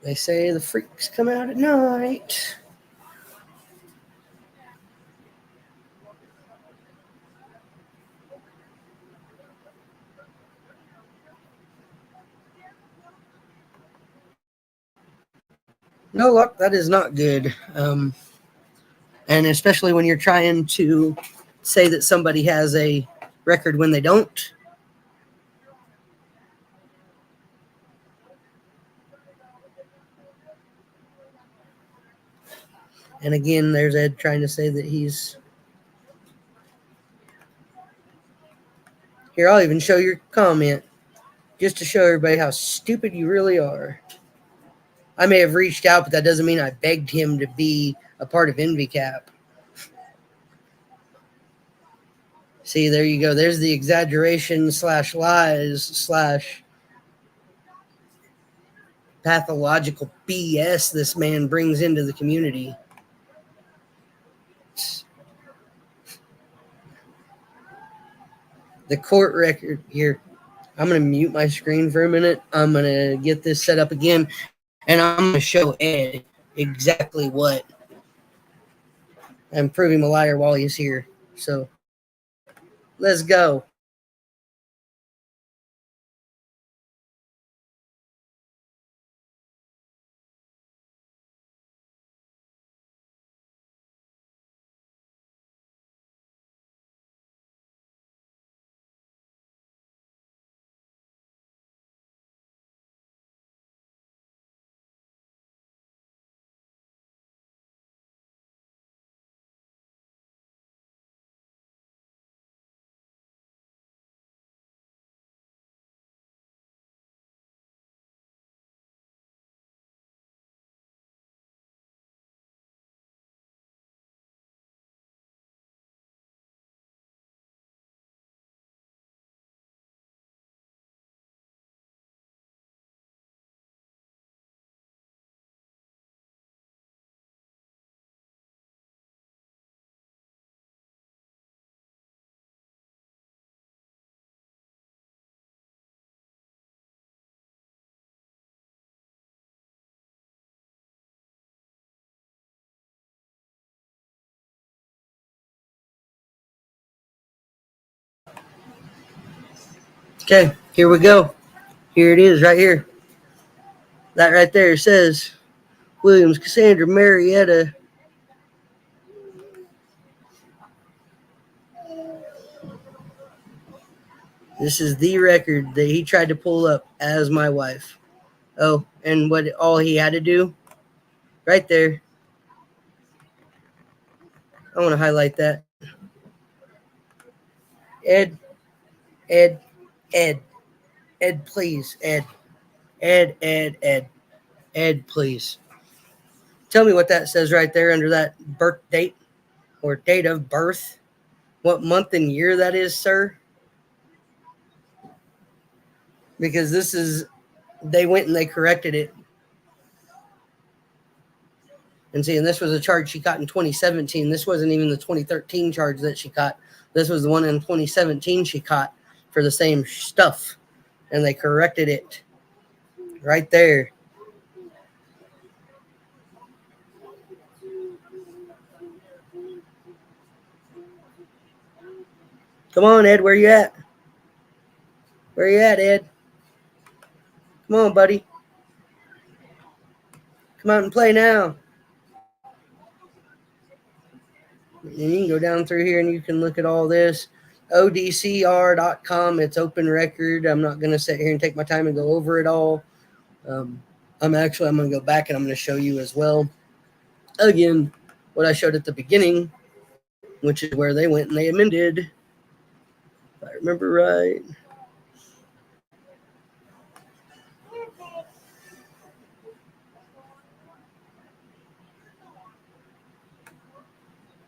they say the freaks come out at night. No luck, that is not good. And especially when you're trying to say that somebody has a record when they don't. And again, there's Ed trying to say that he's. Here, I'll even show your comment just to show everybody how stupid you really are. I may have reached out, but that doesn't mean I begged him to be a part of EnvyCap. See, there you go. There's the exaggeration slash lies slash pathological BS this man brings into the community. The court record here. I'm going to mute my screen for a minute. I'm going to get this set up again, and I'm going to show Ed exactly what I'm proving a liar while he's here. So let's go. Okay, here we go. Here it is right here. That right there says Williams, Cassandra, Marietta. This is the record that he tried to pull up as my wife. Oh, and what all he had to do right there. I want to highlight that. Ed, Ed, Ed, Ed, please, Ed, Ed, Ed, Ed, Ed, please. Tell me what that says right there under that birth date or date of birth. What month and year that is, sir? Because this is, they went and they corrected it. And see, and this was a charge she caught in 2017. This wasn't even the 2013 charge that she caught. This was the one in 2017 she caught for the same stuff. And they corrected it right there. Come on, Ed, where you at? Where you at, Ed? Come on, buddy. Come out and play now. And you can go down through here and you can look at all this. ODCR.com. It's open record. I'm not going to sit here and take my time and go over it all. I'm going to go back and I'm going to show you as well. Again, what I showed at the beginning, which is where they went and they amended. If I remember right.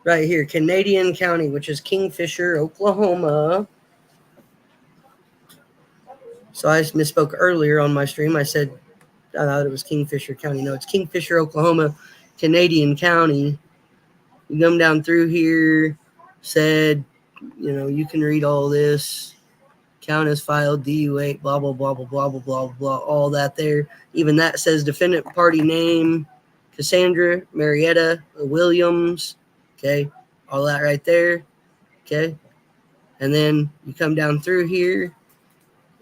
Right here, Canadian County, which is Kingfisher, Oklahoma. So I misspoke earlier on my stream. I said I thought it was Kingfisher County. No, it's Kingfisher, Oklahoma, Canadian County. You come down through here, said, you can read all this. Count as filed, DU8, blah, blah, blah, blah, blah, blah, blah, blah, all that there. Even that says defendant party name, Cassandra, Marietta, Williams. Okay, all that right there. Okay, and then you come down through here,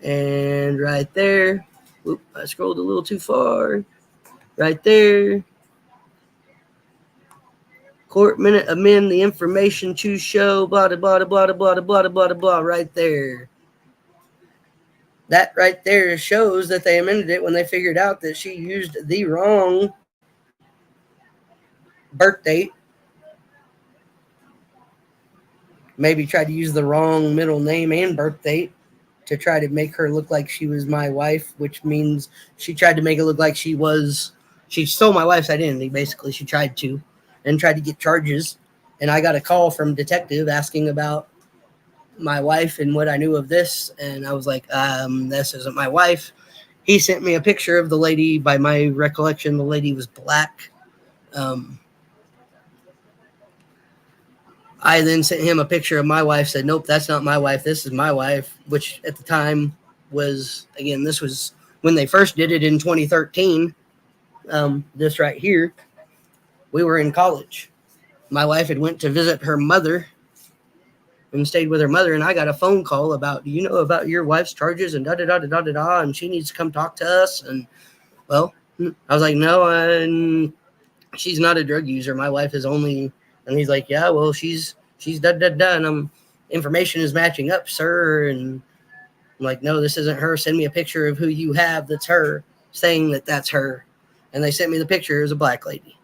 and right there, whoop, I scrolled a little too far. Right there, court minute amend the information to show, blah, blah, blah, blah, blah, blah, blah, blah, blah, right there. That right there shows that they amended it when they figured out that she used the wrong birth date. Maybe tried to use the wrong middle name and birth date to try to make her look like she was my wife, which means she tried to make it look like she stole my wife's identity, basically. She tried to, and tried to get charges. And I got a call from detective asking about my wife and what I knew of this, and I was like, this isn't my wife. He sent me a picture of the lady. By my recollection, the lady was black. Um, I then sent him a picture of my wife, said, nope, that's not my wife. This is my wife, which at the time was, again, this was when they first did it in 2013. This right here, we were in college. My wife had went to visit her mother and stayed with her mother, and I got a phone call about, do you know about your wife's charges and da da da da da da da, and she needs to come talk to us. And well, I was like, no, she's not a drug user. My wife is only, and he's like, yeah, well, she's da da da, and information is matching up, sir. And I'm like, no, this isn't her. Send me a picture of who you have that's her, saying that that's her. And they sent me the picture. It was a black lady.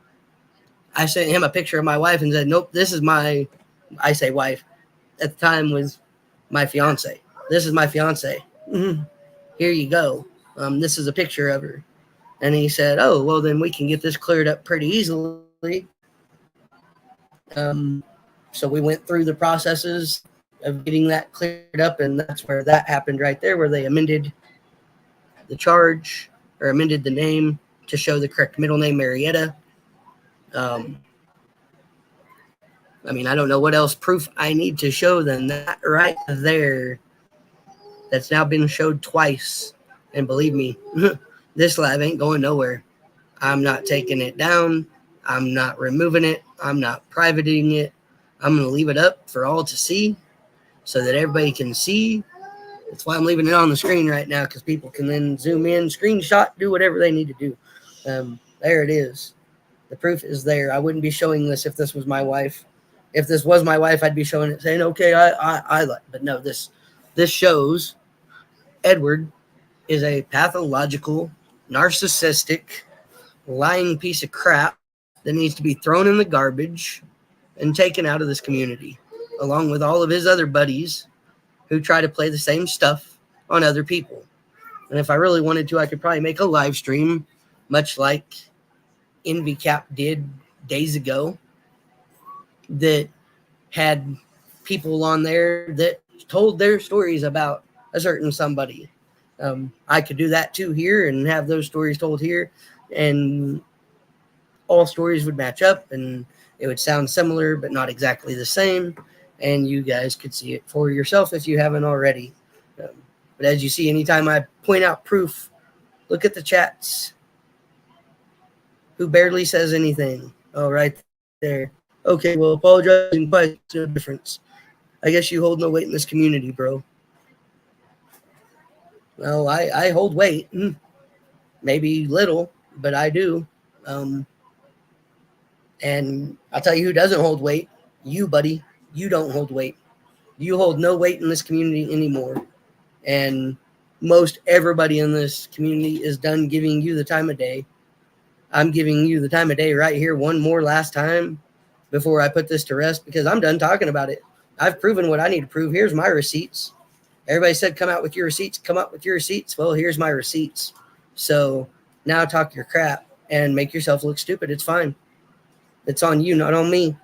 I sent him a picture of my wife and said, nope, this is my, I say wife, at the time was my fiance. This is my fiance. Mm-hmm. Here you go. This is a picture of her. And he said, oh, well, then we can get this cleared up pretty easily. So we went through the processes of getting that cleared up, and that's where that happened right there, where they amended the charge or amended the name to show the correct middle name, Marietta. I mean, I don't know what else proof I need to show than that right there. That's now been showed twice. And believe me, this lab ain't going nowhere. I'm not taking it down. I'm not removing it. I'm not privating it. I'm going to leave it up for all to see so that everybody can see. That's why I'm leaving it on the screen right now, because people can then zoom in, screenshot, do whatever they need to do. There it is. The proof is there. I wouldn't be showing this if this was my wife. If this was my wife, I'd be showing it, saying, okay, I like. But no, this shows Edward is a pathological, narcissistic, lying piece of crap that needs to be thrown in the garbage and taken out of this community, along with all of his other buddies who try to play the same stuff on other people. And if I really wanted to, I could probably make a live stream, much like EnvyCap did days ago, that had people on there that told their stories about a certain somebody. I could do that too here and have those stories told here, and all stories would match up and it would sound similar but not exactly the same, and you guys could see it for yourself if you haven't already. But as you see, anytime I point out proof, look at the chats. Who barely says anything? Oh, right there. Okay, well, apologizing twice, no difference. I guess you hold no weight in this community, bro. Well, I hold weight. Maybe little, but I do. And I'll tell you who doesn't hold weight. You, buddy. You don't hold weight. You hold no weight in this community anymore. And most everybody in this community is done giving you the time of day. I'm giving you the time of day right here one more last time before I put this to rest, because I'm done talking about it. I've proven what I need to prove. Here's my receipts. Everybody said, come out with your receipts. Come up with your receipts. Well, here's my receipts. So now talk your crap and make yourself look stupid. It's fine. It's on you, not on me.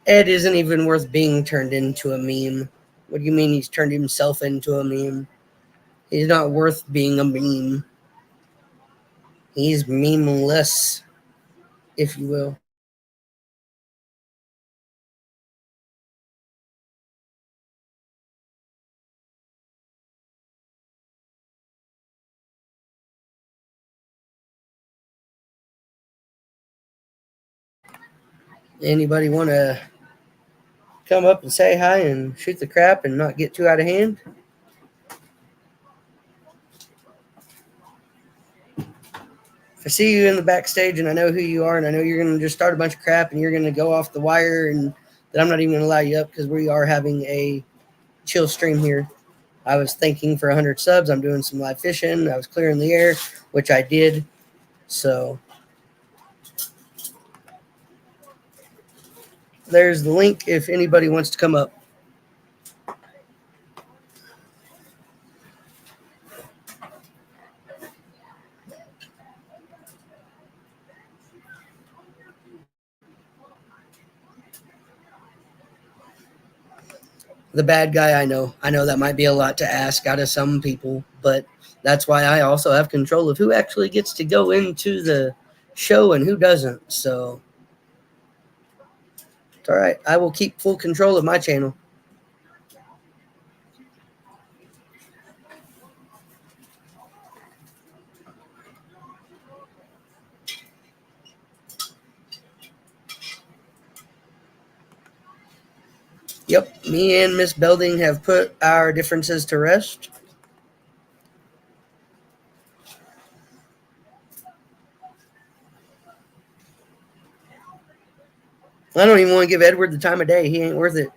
Ed isn't even worth being turned into a meme. What do you mean he's turned himself into a meme? He's not worth being a meme. He's memeless, if you will. Anybody want to come up and say hi and shoot the crap and not get too out of hand? If I see you in the backstage and I know who you are and I know you're going to just start a bunch of crap and you're going to go off the wire, and that I'm not even going to allow you up because we are having a chill stream here. I was thinking for 100 subs, I'm doing some live fishing. I was clearing the air, which I did. So there's the link if anybody wants to come up. The bad guy, I know. I know that might be a lot to ask out of some people, but that's why I also have control of who actually gets to go into the show and who doesn't. So it's all right. I will keep full control of my channel. Yep, me and Miss Belding have put our differences to rest. I don't even want to give Edward the time of day. He ain't worth it.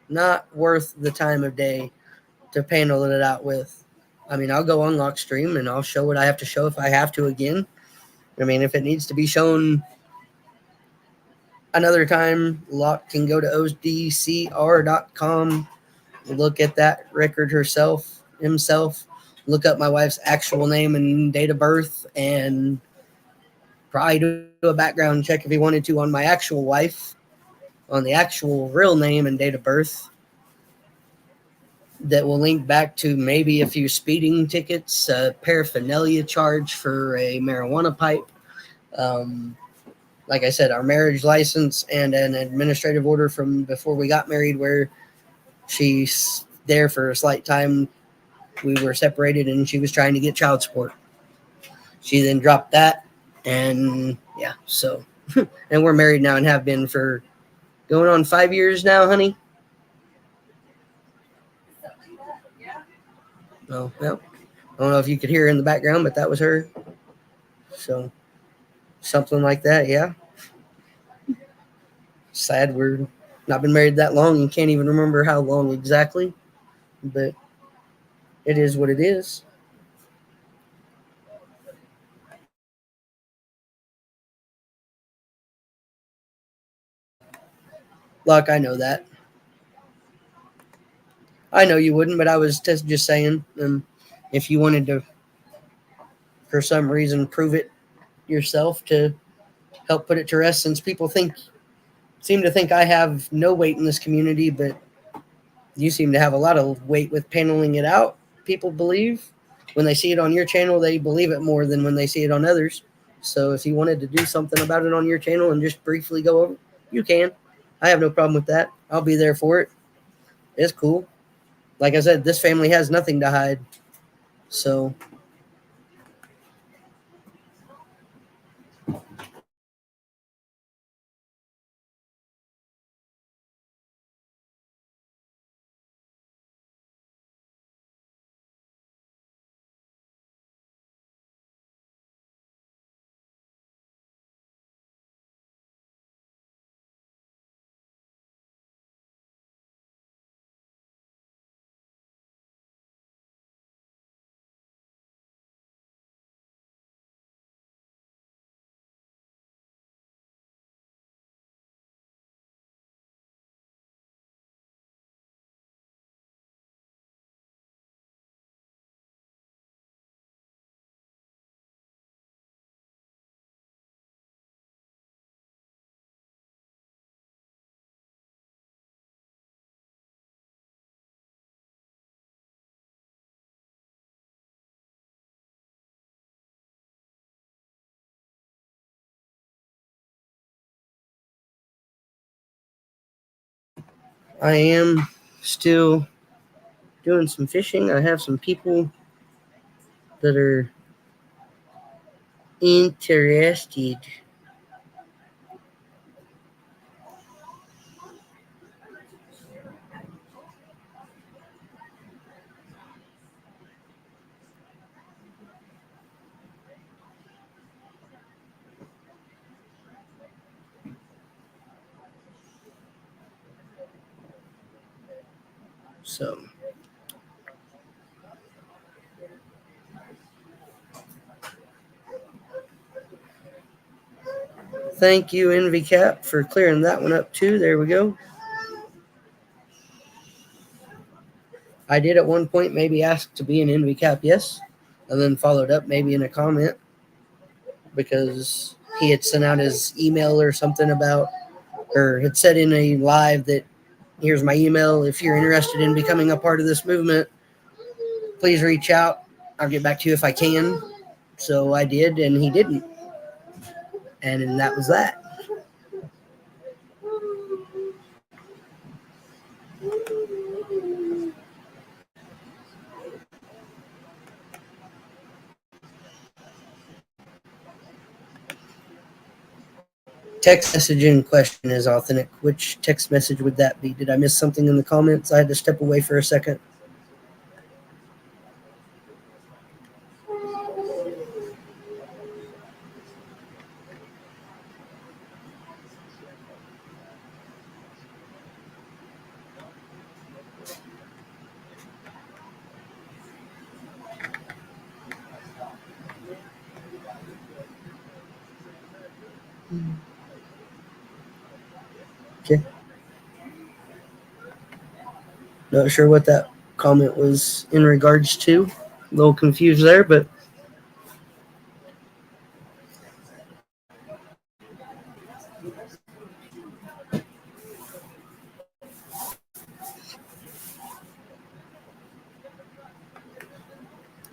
Not worth the time of day to panel it out with. I mean, I'll go unlock stream and I'll show what I have to show if I have to again. I mean, if it needs to be shown another time, Locke can go to odcr.com, look at that record himself, look up my wife's actual name and date of birth, and probably do a background check if he wanted to on my actual wife, on the actual real name and date of birth. That will link back to maybe a few speeding tickets, a paraphernalia charge for a marijuana pipe. Like I said, our marriage license and an administrative order from before we got married where she's there for a slight time. We were separated and she was trying to get child support. She then dropped that. And yeah, so, and we're married now and have been for going on 5 years now, honey. Oh, well, I don't know if you could hear her in the background, but that was her. So, something like that, yeah. Sad we're not been married that long and can't even remember how long exactly, but it is what it is. Look, I know that. I know you wouldn't, but I was just saying, if you wanted to, for some reason, prove it yourself to help put it to rest, since people seem to think I have no weight in this community, but you seem to have a lot of weight with paneling it out. People believe when they see it on your channel, they believe it more than when they see it on others. So if you wanted to do something about it on your channel and just briefly go over, you can. I have no problem with that. I'll be there for it. It's cool. Like I said, this family has nothing to hide. So I am still doing some fishing. I have some people that are interested. So Thank you, NVCap, for clearing that one up too. There we go. I did at one point maybe ask to be an NVCap, yes, and then followed up maybe in a comment because he had sent out his email or something about, or had said in a live that here's my email. If you're interested in becoming a part of this movement, please reach out. I'll get back to you if I can. So I did, and he didn't. And that was that. Text messaging question is authentic. Which text message would that be? Did I miss something in the comments? I had to step away for a second. Okay. Not sure what that comment was in regards to. A little confused there, but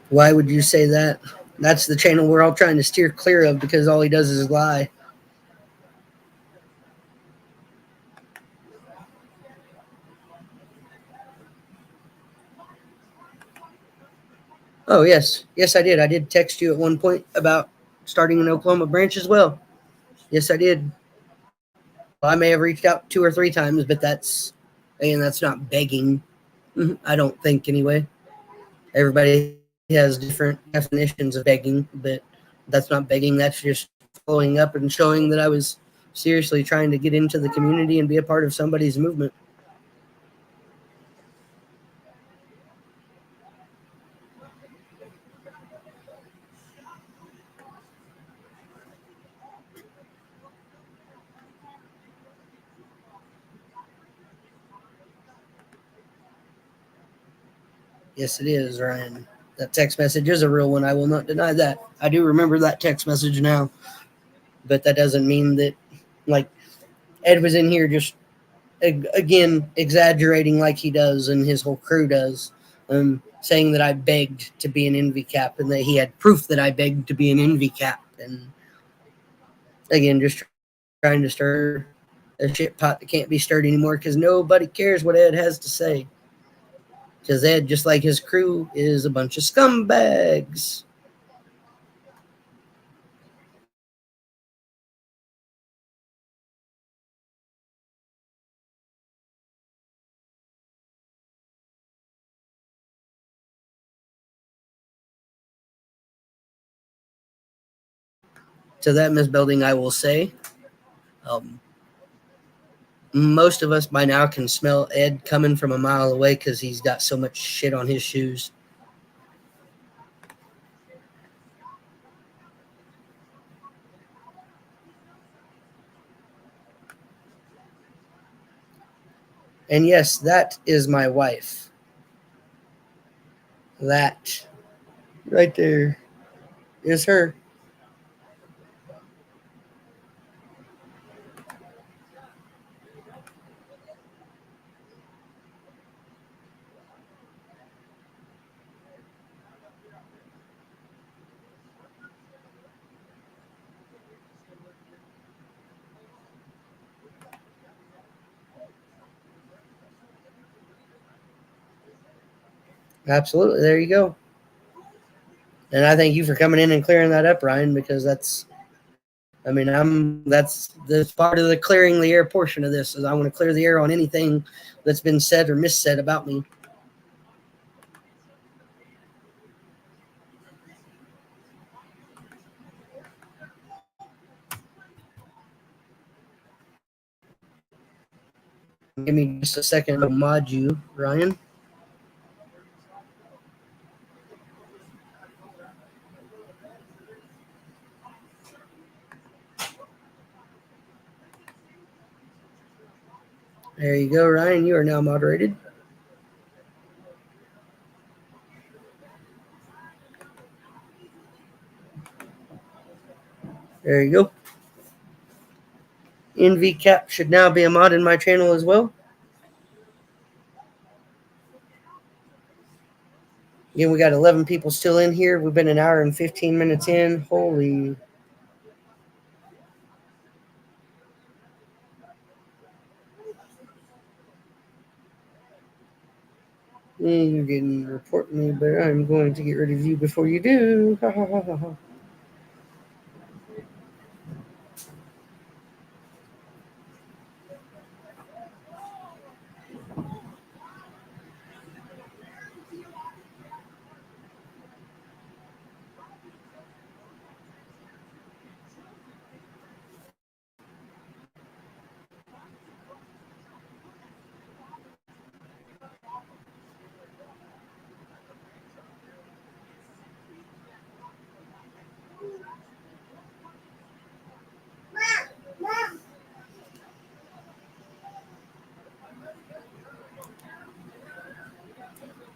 why would you say that? That's the channel we're all trying to steer clear of because all he does is lie. Oh, yes. Yes, I did. I did text you at one point about starting an Oklahoma branch as well. Yes, I did. Well, I may have reached out 2 or 3 times, but that's not begging. I don't think anyway. Everybody has different definitions of begging, but that's not begging. That's just following up and showing that I was seriously trying to get into the community and be a part of somebody's movement. Yes, it is, Ryan. That text message is a real one. I will not deny that. I do remember that text message now, but that doesn't mean that, like, Ed was in here just again exaggerating like he does and his whole crew does, saying that I begged to be an NVCap and that he had proof that I begged to be an NVCap, and again just trying to stir a shit pot that can't be stirred anymore because nobody cares what Ed has to say. Because Ed, just like his crew, is a bunch of scumbags. To that misbuilding, I will say, um, most of us by now can smell Ed coming from a mile away because he's got so much shit on his shoes. And yes, that is my wife. That right there is her. Absolutely. There you go. And I thank you for coming in and clearing that up, Ryan, because that's part of the clearing the air portion of this is I want to clear the air on anything that's been said or missaid about me. Give me just a second to mod you, Ryan. There you go, Ryan. You are now moderated. There you go. NVCap should now be a mod in my channel as well. Again, we got 11 people still in here. We've been an hour and 15 minutes in. Holy. You didn't report me, but I'm going to get rid of you before you do. Ha ha ha ha ha.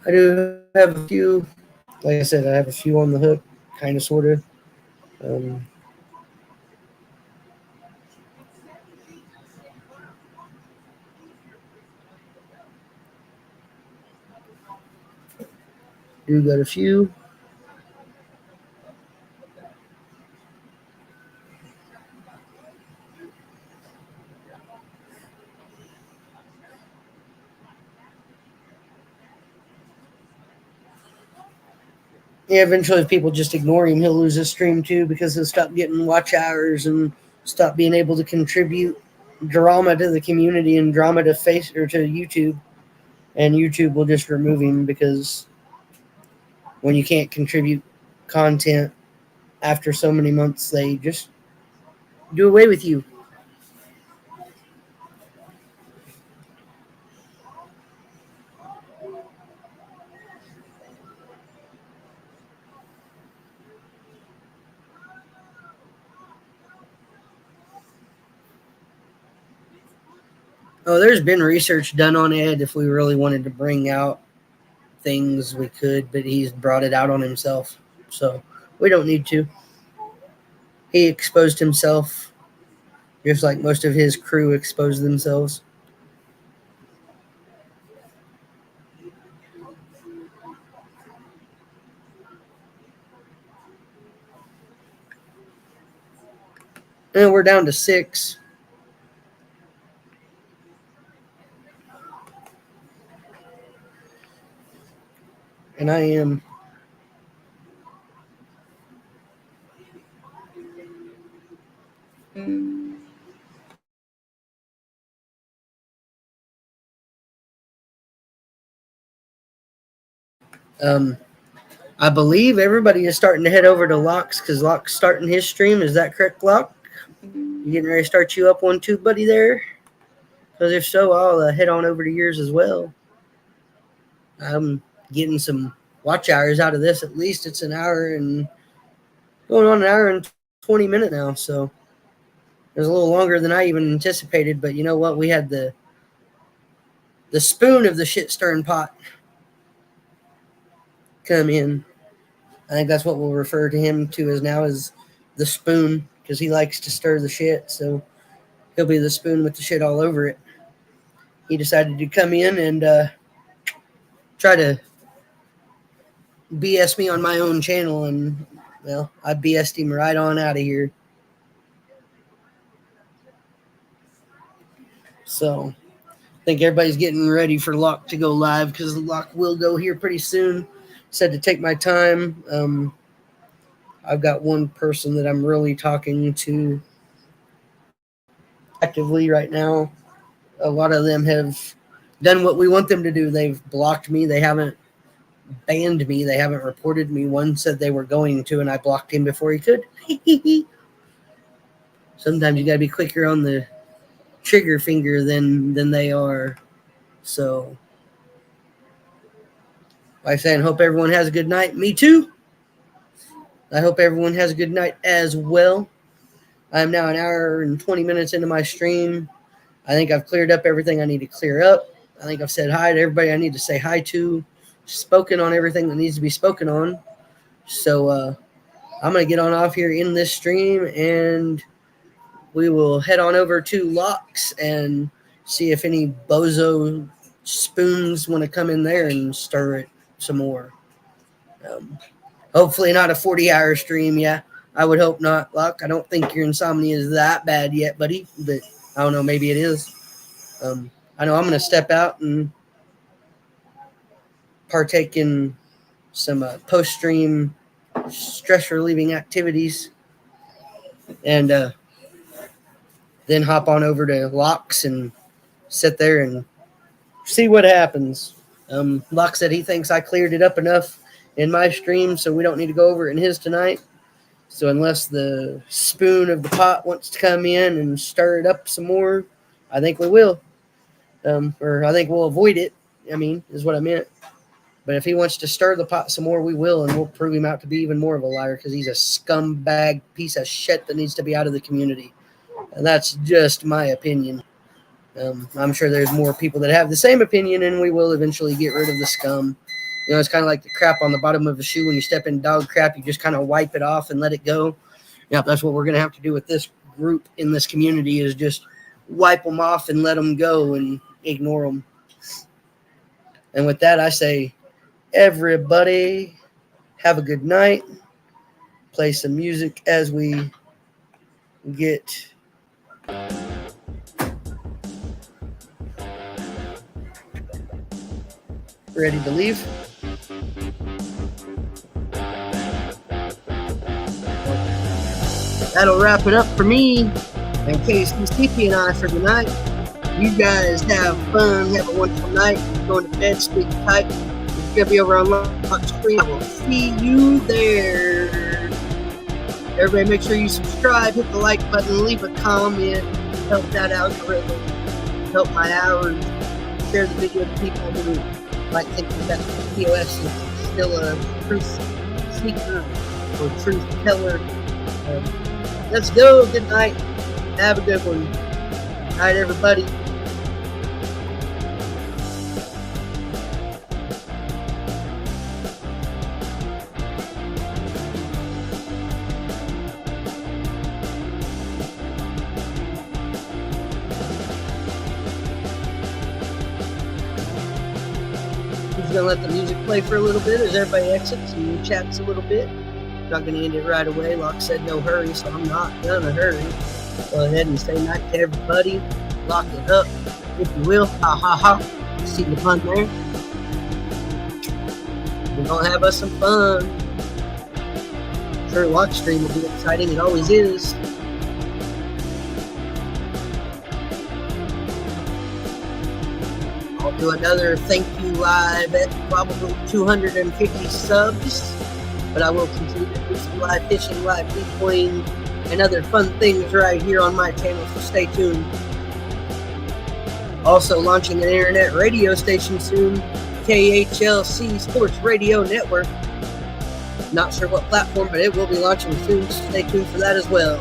I do have a few, like I said, I have a few on the hook, kind of, sort of. Um, do got a few. Yeah, eventually, if people just ignore him, he'll lose his stream too because he'll stop getting watch hours and stop being able to contribute drama to the community and drama to face or to YouTube. And YouTube will just remove him because when you can't contribute content after so many months, they just do away with you. Oh, there's been research done on it. If we really wanted to bring out things, we could, but he's brought it out on himself. So we don't need to. He exposed himself just like most of his crew exposed themselves. And we're down to 6. And I am. Um, I believe everybody is starting to head over to Locke's because Locke's starting his stream. Is that correct, Locke? You getting ready to start you up one too, buddy, there? Because if so, I'll head on over to yours as well. I'm getting some watch hours out of this. At least it's an hour and going on an hour and 20 minutes now. So it was a little longer than I even anticipated. But you know what? We had the spoon of the shit stirring pot come in. I think that's what we'll refer to him to as now as the spoon because he likes to stir the shit. So he'll be the spoon with the shit all over it. He decided to come in and try to BS me on my own channel, and well, I BS'd him right on out of here. So I think everybody's getting ready for Locke to go live because Locke will go here pretty soon. Said to take my time. I've got one person that I'm really talking to actively right now. A lot of them have done what we want them to do. They've blocked me. They haven't banned me. They haven't reported me. One said they were going to, and I blocked him before he could. Sometimes you got to be quicker on the trigger finger than they are. So, like saying, hope everyone has a good night. Me too. I hope everyone has a good night as well. I'm now an hour and 20 minutes into my stream. I think I've cleared up everything I need to clear up. I think I've said hi to everybody I need to say hi to, spoken on everything that needs to be spoken on. So I'm going to get on off here in this stream, and we will head on over to Locks and see if any bozo spoons want to come in there and stir it some more. Hopefully not a 40-hour stream. Yeah, I would hope not, Lock. I don't think your insomnia is that bad yet, buddy, but I don't know, maybe it is. I know I'm going to step out and partake in some post-stream stress-relieving activities, and then hop on over to Locks and sit there and see what happens. Locke said he thinks I cleared it up enough in my stream, so we don't need to go over it in his tonight. So unless the spoon of the pot wants to come in and stir it up some more, I think we will. Or I think we'll avoid it, is what I meant. But if he wants to stir the pot some more, we will, and we'll prove him out to be even more of a liar, because he's a scumbag piece of shit that needs to be out of the community. And that's just my opinion. I'm sure there's more people that have the same opinion, and we will eventually get rid of the scum. It's kind of like the crap on the bottom of a shoe. When you step in dog crap, you just kind of wipe it off and let it go. Yeah, that's what we're going to have to do with this group in this community, is just wipe them off and let them go and ignore them. And with that, I say, everybody have a good night. Play some music as we get ready to leave. That'll wrap it up for me and KCCP and I for tonight. You guys have fun. Have a wonderful night. Going to bed. Sleep tight. It's going to be over on Lock Stream. I will see you there. Everybody make sure you subscribe. Hit the like button. Leave a comment. Help that algorithm. Help my hours. Share the video to people who might think that POS is still a truth seeker or truth teller. Let's go. Good night. Have a good one. Good night, everybody. He's going to let the music play for a little bit as everybody exits and chats a little bit. Not going to end it right away. Locke said no hurry, so I'm not going to hurry. Go ahead and say night to everybody. Lock it up, if you will. Ha ha ha. See the fun there? We're going to have us some fun. I'm sure Lock Stream will be exciting. It always is. I'll do another thank you live at probably 250 subs. But I will continue to do some live fishing, live decoying, and other fun things right here on my channel, so stay tuned. Also launching an internet radio station soon, KHLC Sports Radio Network. Not sure what platform, but it will be launching soon, so stay tuned for that as well.